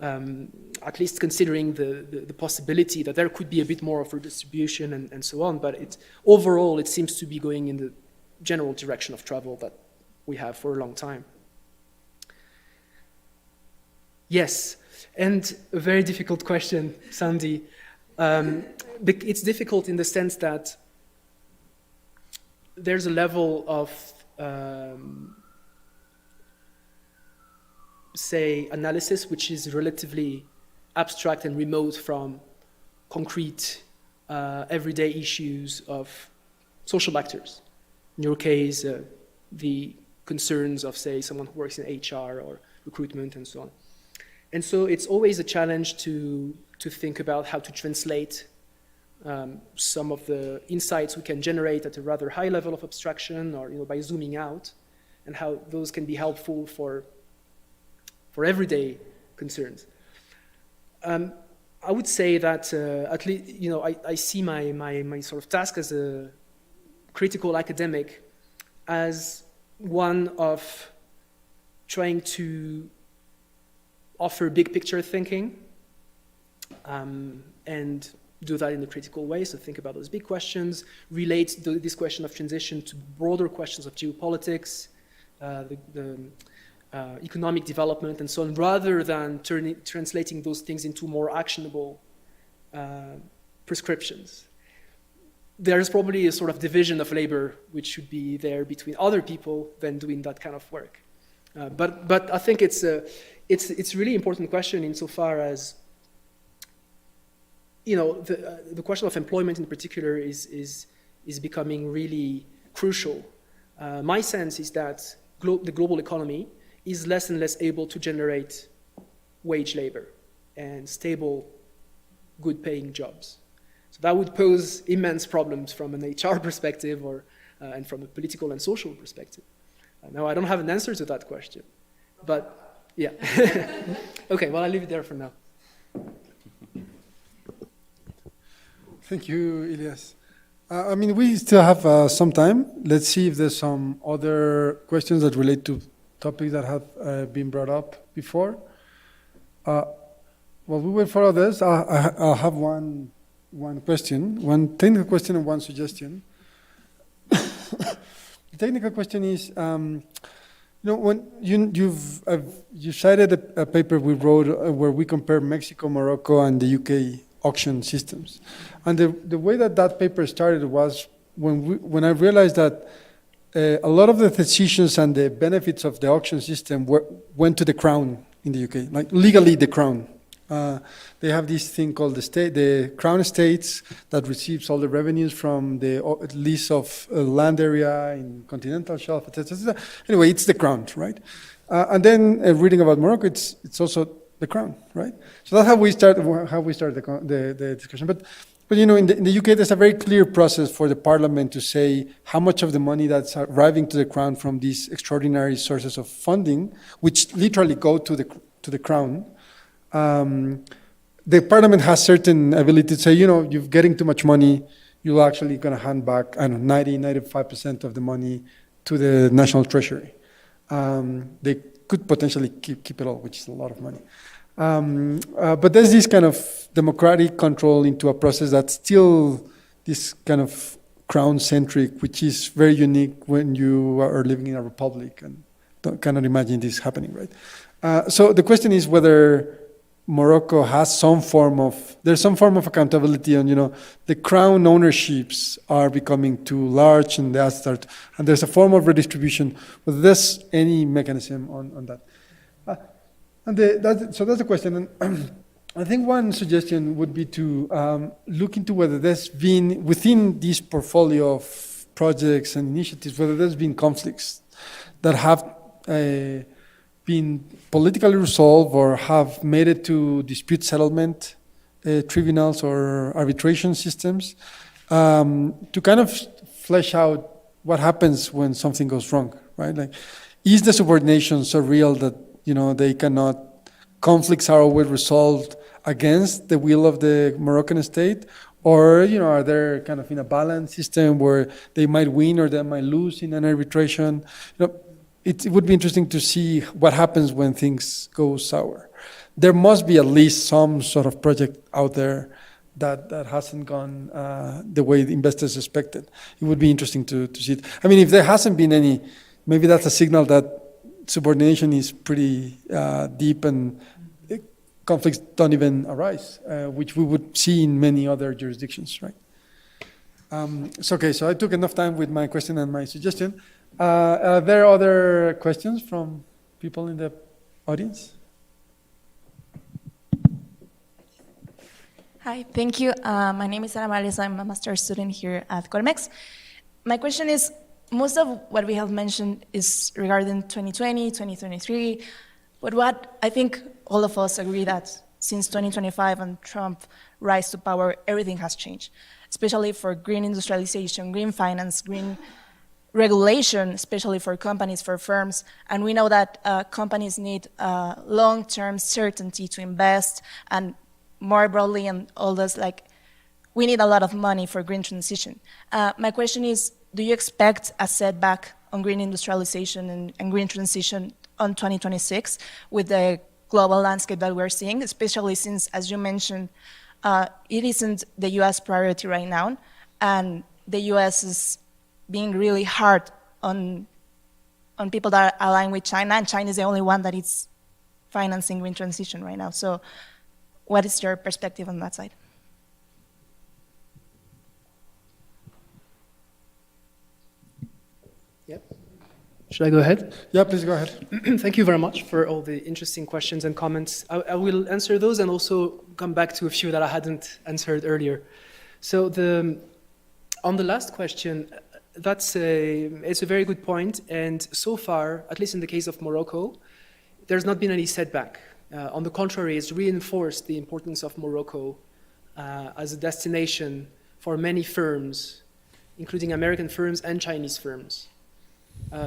at least considering the possibility that there could be a bit more of redistribution and so on, but overall it seems to be going in the general direction of travel that we have for a long time. Yes. And a very difficult question, Sandy. It's difficult in the sense that there's a level of, say, analysis which is relatively abstract and remote from concrete, everyday issues of social actors. In your case, the concerns of, say, someone who works in HR or recruitment and so on. And so it's always a challenge to think about how to translate some of the insights we can generate at a rather high level of abstraction or by zooming out, and how those can be helpful for everyday concerns. I would say that at least I see my sort of task as a critical academic as one of trying to offer big picture thinking and do that in a critical way. So think about those big questions, relate this question of transition to broader questions of geopolitics, the economic development and so on, rather than translating those things into more actionable prescriptions. There's probably a sort of division of labor which should be there between other people than doing that kind of work. But I think it's a really important question insofar as the question of employment in particular is becoming really crucial. My sense is that the global economy is less and less able to generate wage labor and stable, good-paying jobs. So that would pose immense problems from an HR perspective and from a political and social perspective. Now, I don't have an answer to that question, but yeah. Okay, well, I'll leave it there for now. Thank you, Ilias. We still have some time. Let's see if there's some other questions that relate to topics that have been brought up before. While we wait for others, I'll have one question, one technical question and one suggestion. The technical question is, when you cited a paper we wrote where we compare Mexico, Morocco, and the UK auction systems, and the way that paper started was when I realized that a lot of the decisions and the benefits of the auction system went to the crown in the UK, like legally the crown. They have this thing called the crown estates that receives all the revenues from the lease of land area in continental shelf, etc. Anyway, it's the crown, right? And then reading about Morocco, it's also the crown, right? So that's how we start the discussion. But you know, in the UK, there's a very clear process for the parliament to say how much of the money that's arriving to the crown from these extraordinary sources of funding, which literally go to the crown. The parliament has certain ability to say, you know, you're getting too much money, you're actually going to hand back, I don't know, 95% of the money to the national treasury. They could potentially keep it all, which is a lot of money. But there's this kind of democratic control into a process that's still this kind of crown-centric, which is very unique when you are living in a republic and cannot imagine this happening, right? So the question is whether Morocco has some form of accountability on, you know, the crown ownerships are becoming too large and there's a form of redistribution. Whether there's any mechanism on that. So that's the question. And I think one suggestion would be to look into whether there's been, within this portfolio of projects and initiatives, whether there's been conflicts that have been politically resolved or have made it to dispute settlement tribunals or arbitration systems, to kind of flesh out what happens when something goes wrong, right? Like, is the subordination so real that, you know, conflicts are always resolved against the will of the Moroccan state? Or, you know, are they kind of in a balanced system where they might win or they might lose in an arbitration? You know, it would be interesting to see what happens when things go sour. There must be at least some sort of project out there that hasn't gone the way the investors expected. It would be interesting to see it. I mean, if there hasn't been any, maybe that's a signal that subordination is pretty deep and conflicts don't even arise, which we would see in many other jurisdictions, right? So I took enough time with my question and my suggestion. Are there other questions from people in the audience? Hi, thank you. My name is Ana Maria. I'm a master's student here at Colmex. My question is, most of what we have mentioned is regarding 2020, 2023, but what I think all of us agree that since 2025 and Trump rise to power, everything has changed, especially for green industrialization, green finance, green regulation, especially for companies, for firms. And we know that companies need long-term certainty to invest, and more broadly and all this, like, we need a lot of money for green transition. My question is, do you expect a setback on green industrialization and green transition on 2026 with the global landscape that we're seeing, especially since, as you mentioned, it isn't the US priority right now, and the US is being really hard on people that are aligned with China, and China is the only one that is financing green transition right now. So what is your perspective on that side? Yep. Should I go ahead? Yeah, please go ahead. Thank you very much for all the interesting questions and comments. I will answer those and also come back to a few that I hadn't answered earlier. So on the last question, it's a very good point. And so far, at least in the case of Morocco, there's not been any setback. On the contrary, it's reinforced the importance of Morocco as a destination for many firms, including American firms and Chinese firms.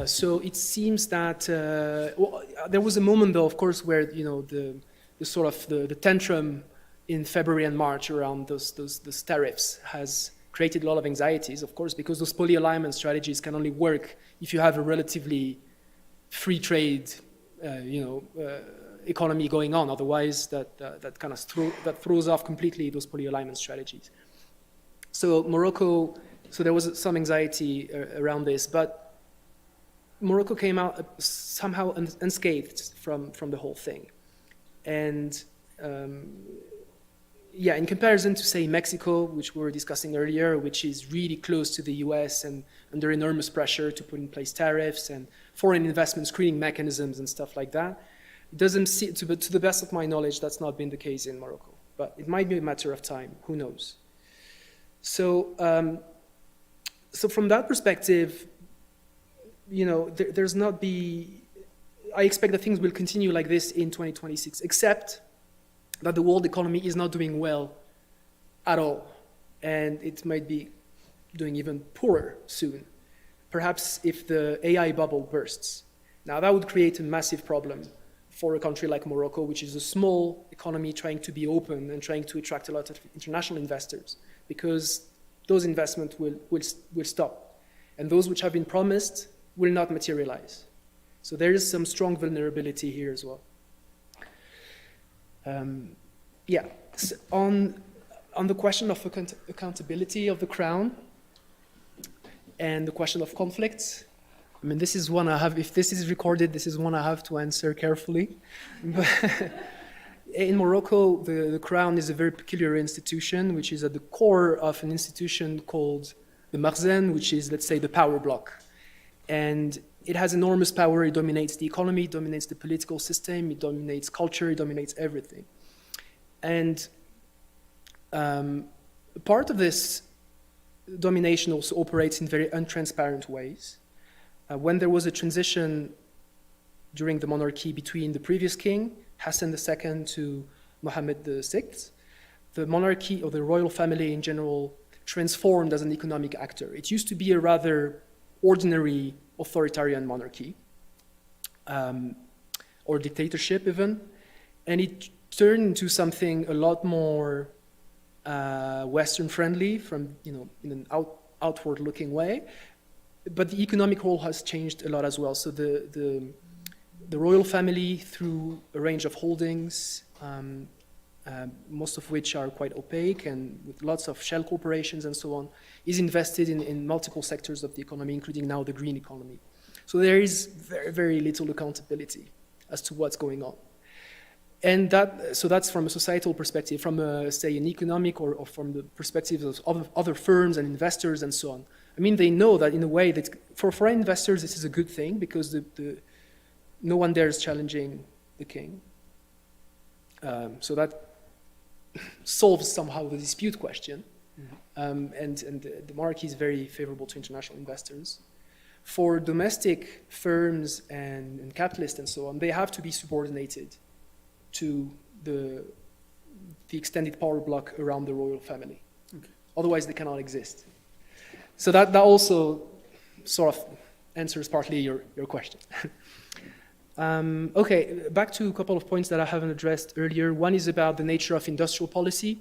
So it seems that there was a moment, though, of course, where, you know, the tantrum in February and March around those tariffs has created a lot of anxieties, of course, because those poly-alignment strategies can only work if you have a relatively free trade, economy going on. Otherwise, that kind of throws off completely those poly-alignment strategies. So Morocco, so there was some anxiety around this, but Morocco came out somehow unscathed from the whole thing. And yeah, in comparison to, say, Mexico, which we were discussing earlier, which is really close to the US and under enormous pressure to put in place tariffs and foreign investment screening mechanisms and stuff like that, it doesn't seem, to the best of my knowledge, that's not been the case in Morocco. But it might be a matter of time, who knows? So, so from that perspective, you know, there's not be, I expect that things will continue like this in 2026, except that the world economy is not doing well at all, and it might be doing even poorer soon. Perhaps if the AI bubble bursts. Now that would create a massive problem for a country like Morocco, which is a small economy trying to be open and trying to attract a lot of international investors, because those investments will stop. And those which have been promised will not materialize. So there is some strong vulnerability here as well. Yeah, so on the question of accountability of the crown and the question of conflicts, I mean, this is one I have, if this is recorded, this is one I have to answer carefully. In Morocco, the crown is a very peculiar institution, which is at the core of an institution called the Makhzen, which is, let's say, the power block. And it has enormous power. It dominates the economy, it dominates the political system, it dominates culture, it dominates everything. And part of this domination also operates in very untransparent ways. When there was a transition during the monarchy between the previous king, Hassan II, to Mohammed VI, the monarchy, or the royal family in general, transformed as an economic actor. It used to be a rather ordinary authoritarian monarchy, or dictatorship even, and it turned into something a lot more Western friendly, from, you know, in an outward looking way. But the economic role has changed a lot as well. So the royal family, through a range of holdings, most of which are quite opaque and with lots of shell corporations and so on, is invested in multiple sectors of the economy, including now the green economy. So there is very, very little accountability as to what's going on. And so that's from a societal perspective, from say an economic or from the perspective of other firms and investors and so on. I mean, they know that in a way that for foreign investors this is a good thing, because no one there is challenging the king. So that solves somehow the dispute question. And the monarchy is very favorable to international investors. For domestic firms and capitalists and so on, they have to be subordinated to the extended power block around the royal family. Okay. Otherwise, they cannot exist. So that also sort of answers partly your question. Okay, back to a couple of points that I haven't addressed earlier. One is about the nature of industrial policy.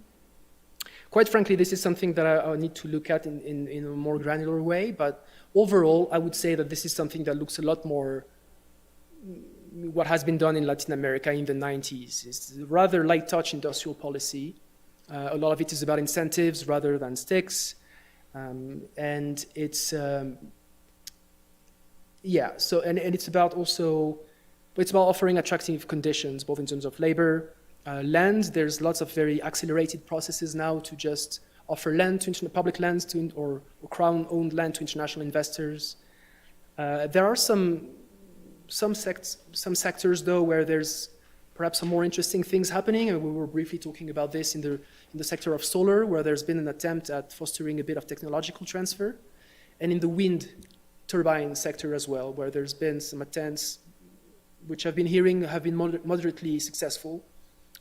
Quite frankly, this is something that I need to look at in a more granular way, but overall, I would say that this is something that looks a lot more what has been done in Latin America in the 90s. It's rather light touch industrial policy. A lot of it is about incentives rather than sticks. And it's, yeah, so, and it's about also, it's about offering attractive conditions, both in terms of labor, land. There's lots of very accelerated processes now to just offer land to public lands to, or crown-owned land to international investors. There are some sectors though where there's perhaps some more interesting things happening, and we were briefly talking about this in the sector of solar, where there's been an attempt at fostering a bit of technological transfer, and in the wind turbine sector as well, where there's been some attempts, which I've been hearing have been moderately successful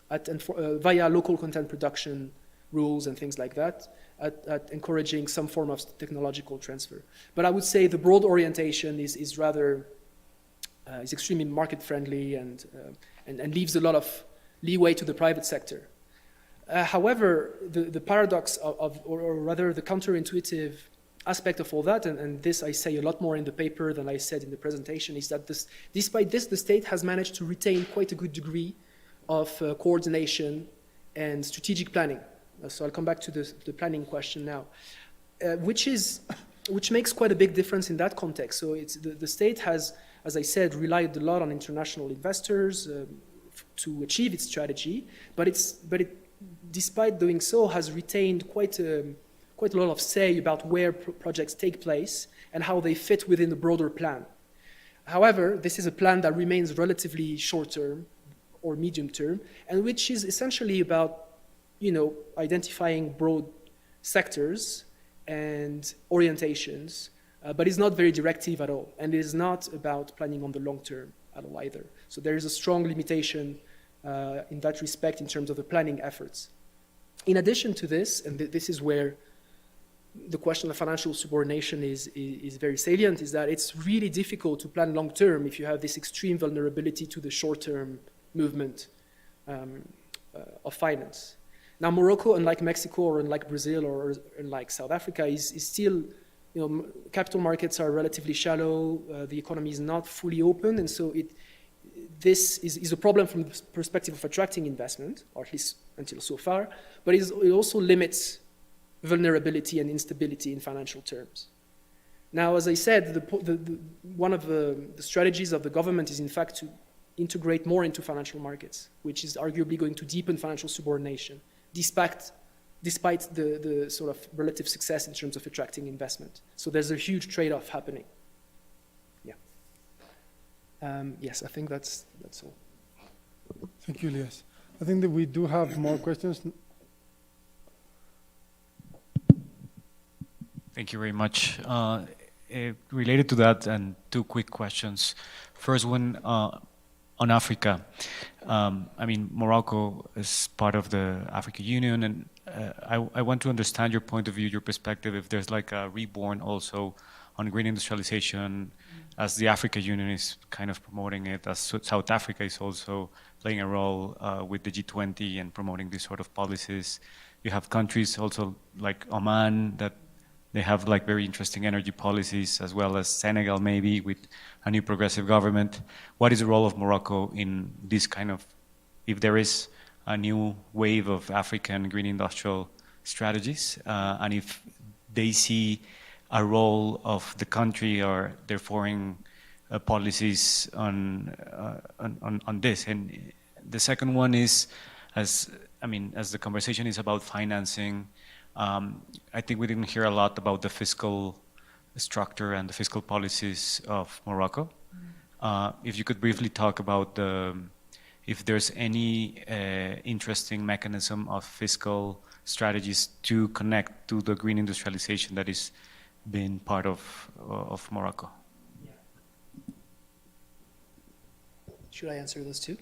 via local content production rules and things like that, at encouraging some form of technological transfer. But I would say the broad orientation is rather is extremely market friendly and leaves a lot of leeway to the private sector. However, the paradox or rather the counterintuitive aspect of all that, and this I say a lot more in the paper than I said in the presentation, is that despite this, the state has managed to retain quite a good degree of coordination and strategic planning. So I'll come back to the planning question now, which makes quite a big difference in that context. So it's the state has, as I said, relied a lot on international investors to achieve its strategy, but despite doing so, has retained quite a lot of say about where projects take place and how they fit within the broader plan. However, this is a plan that remains relatively short-term or medium-term, and which is essentially about, identifying broad sectors and orientations, but is not very directive at all, and it is not about planning on the long term at all either. So there is a strong limitation in that respect in terms of the planning efforts. In addition to this, and this is where the question of financial subordination is very salient, is that it's really difficult to plan long term if you have this extreme vulnerability to the short term movement of finance. Now, Morocco, unlike Mexico or unlike Brazil or unlike South Africa, is still, capital markets are relatively shallow, the economy is not fully open, and so this is a problem from the perspective of attracting investment, or at least until so far, but it also limits vulnerability and instability in financial terms. Now, as I said, one of the strategies of the government is in fact to integrate more into financial markets, which is arguably going to deepen financial subordination, despite the sort of relative success in terms of attracting investment. So there's a huge trade-off happening. Yeah. Yes, I think that's all. Thank you, Elias. I think that we do have more questions. Thank you very much. Related to that, and two quick questions. First one, on Africa. Morocco is part of the African Union, and I want to understand your point of view, your perspective, if there's like a reborn also on green industrialization, as the African Union is kind of promoting it, as South Africa is also playing a role with the G20 and promoting these sort of policies. You have countries also like Oman that they have like very interesting energy policies, as well as Senegal maybe with a new progressive government. What is the role of Morocco in this kind of, if there is a new wave of African green industrial strategies, and if they see a role of the country or their foreign policies on this? And the second one is, as the conversation is about financing, I think we didn't hear a lot about the fiscal structure and the fiscal policies of Morocco. If you could briefly talk about if there's any interesting mechanism of fiscal strategies to connect to the green industrialization that is being part of Morocco. Should I answer those two?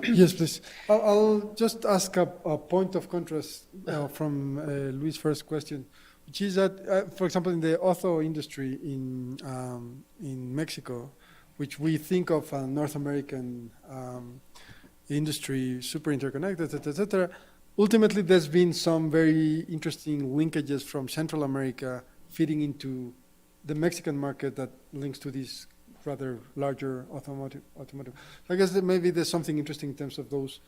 Yes, please. I'll just ask a point of contrast from Luis' first question, which is that, for example, in the auto industry in Mexico, which we think of a North American industry, super interconnected, et cetera, ultimately there's been some very interesting linkages from Central America feeding into the Mexican market that links to these rather larger automotive. So I guess that maybe there's something interesting in terms of those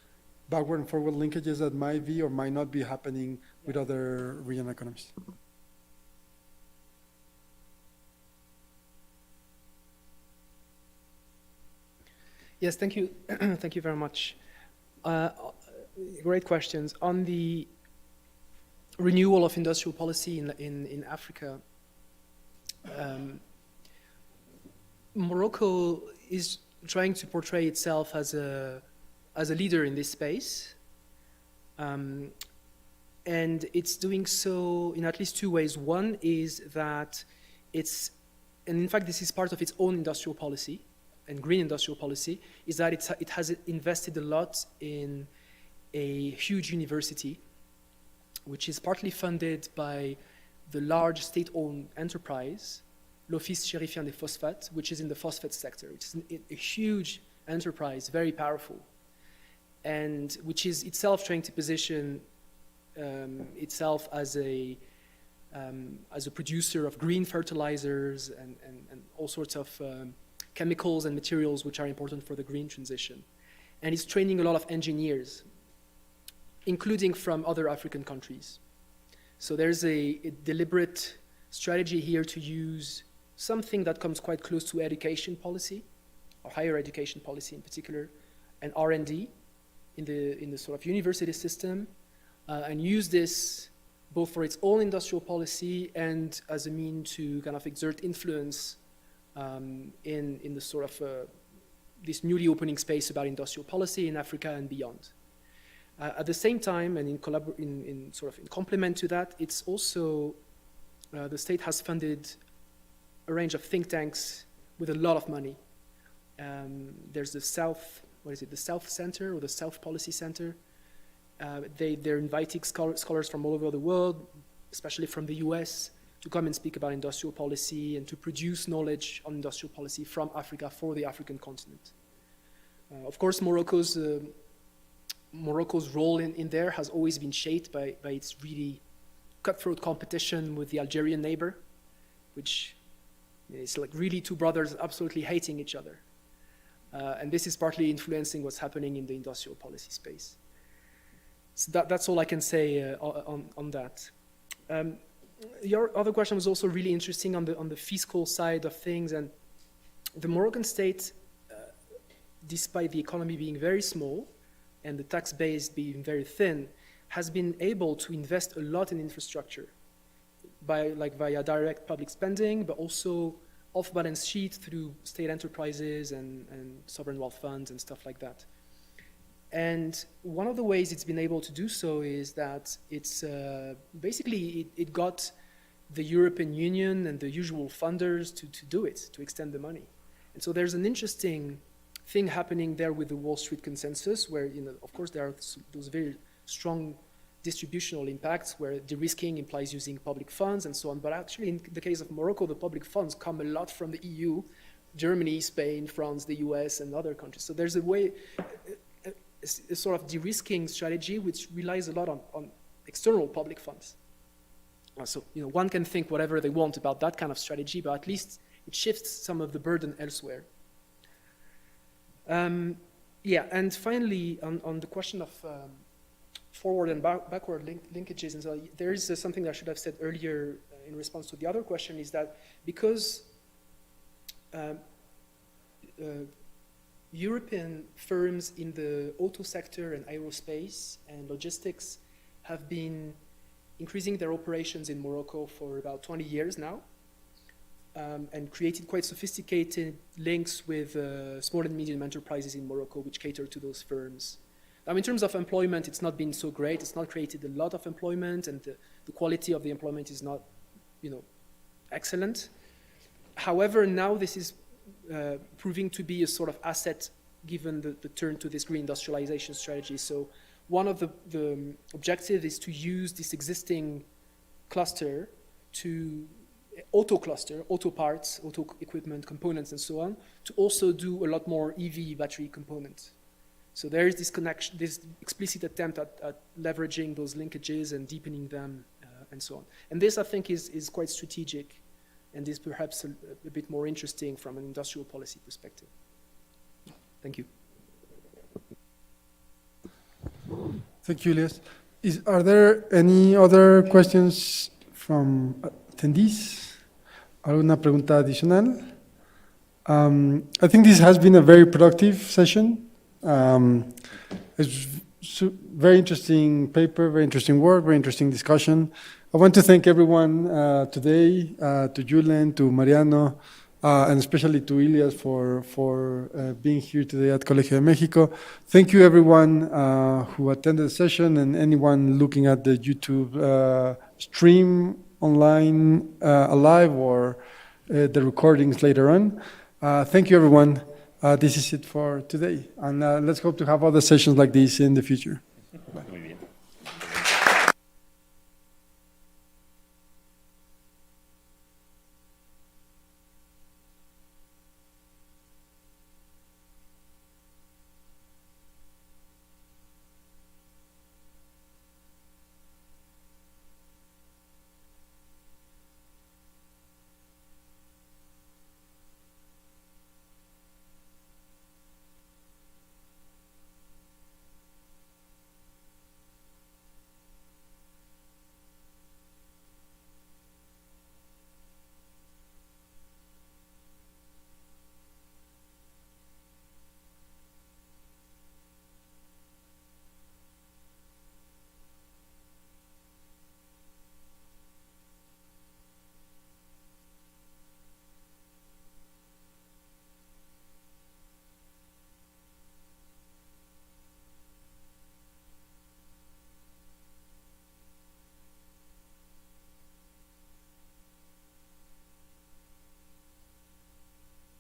backward and forward linkages that might be or might not be happening with other regional economies. Yes, thank you. Thank you very much. Great questions. On the renewal of industrial policy in Africa, Morocco is trying to portray itself as a leader in this space, and it's doing so in at least two ways. One is that and in fact this is part of its own industrial policy and green industrial policy, is that it has invested a lot in a huge university, which is partly funded by the large state-owned enterprise, l'Office Chérifien des Phosphates, which is in the phosphate sector. It's a huge enterprise, very powerful, and which is itself trying to position itself as a producer of green fertilizers and all sorts of chemicals and materials which are important for the green transition. And it's training a lot of engineers, including from other African countries. So there's a deliberate strategy here to use something that comes quite close to education policy, or higher education policy in particular, and R&D in the sort of university system, and use this both for its own industrial policy and as a mean to kind of exert influence in the sort of this newly opening space about industrial policy in Africa and beyond. At the same time, and in complement to that, it's also the state has funded a range of think tanks with a lot of money. There's the South, the South Center or the South Policy Center. They're inviting scholars from all over the world, especially from the US, to come and speak about industrial policy and to produce knowledge on industrial policy from Africa for the African continent. Of course, Morocco's role in there has always been shaped by its really cutthroat competition with the Algerian neighbor, which is like really two brothers absolutely hating each other. And this is partly influencing what's happening in the industrial policy space. So that's all I can say on that. Your other question was also really interesting on the fiscal side of things, and the Moroccan state, despite the economy being very small and the tax base being very thin, has been able to invest a lot in infrastructure via direct public spending, but also off balance sheet through state enterprises and sovereign wealth funds and stuff like that. And one of the ways it's been able to do so is that it's basically it got the European Union and the usual funders to do it, to extend the money. And so there's an interesting thing happening there with the Wall Street consensus, where, of course, there are those very strong distributional impacts where de-risking implies using public funds and so on. But actually, in the case of Morocco, the public funds come a lot from the EU, Germany, Spain, France, the US, and other countries. So there's a way, a sort of de-risking strategy which relies a lot on external public funds. So one can think whatever they want about that kind of strategy, but at least it shifts some of the burden elsewhere. And finally, on the question of forward and backward linkages, and so there is something that I should have said earlier in response to the other question, is that because European firms in the auto sector and aerospace and logistics have been increasing their operations in Morocco for about 20 years now, and created quite sophisticated links with small and medium enterprises in Morocco which cater to those firms. Now, in terms of employment, it's not been so great. It's not created a lot of employment, and the quality of the employment is not, excellent. However, now this is proving to be a sort of asset given the turn to this green industrialization strategy. So one of the objectives is to use this existing cluster auto parts, auto equipment, components, and so on, to also do a lot more EV battery components. So there is this connection, this explicit attempt at leveraging those linkages and deepening them, and so on. And this, I think, is quite strategic, and is perhaps a bit more interesting from an industrial policy perspective. Thank you. Thank you, Elias. Are there any other questions from attendees? ¿Alguna pregunta adicional? I think this has been a very productive session. It's very interesting paper, very interesting work, very interesting discussion. I want to thank everyone today, to Julen, to Mariano, and especially to Elias for being here today at Colegio de Mexico. Thank you everyone who attended the session, and anyone looking at the YouTube stream online, alive, or the recordings later on. Thank you everyone. This is it for today, and let's hope to have other sessions like this in the future. Bye.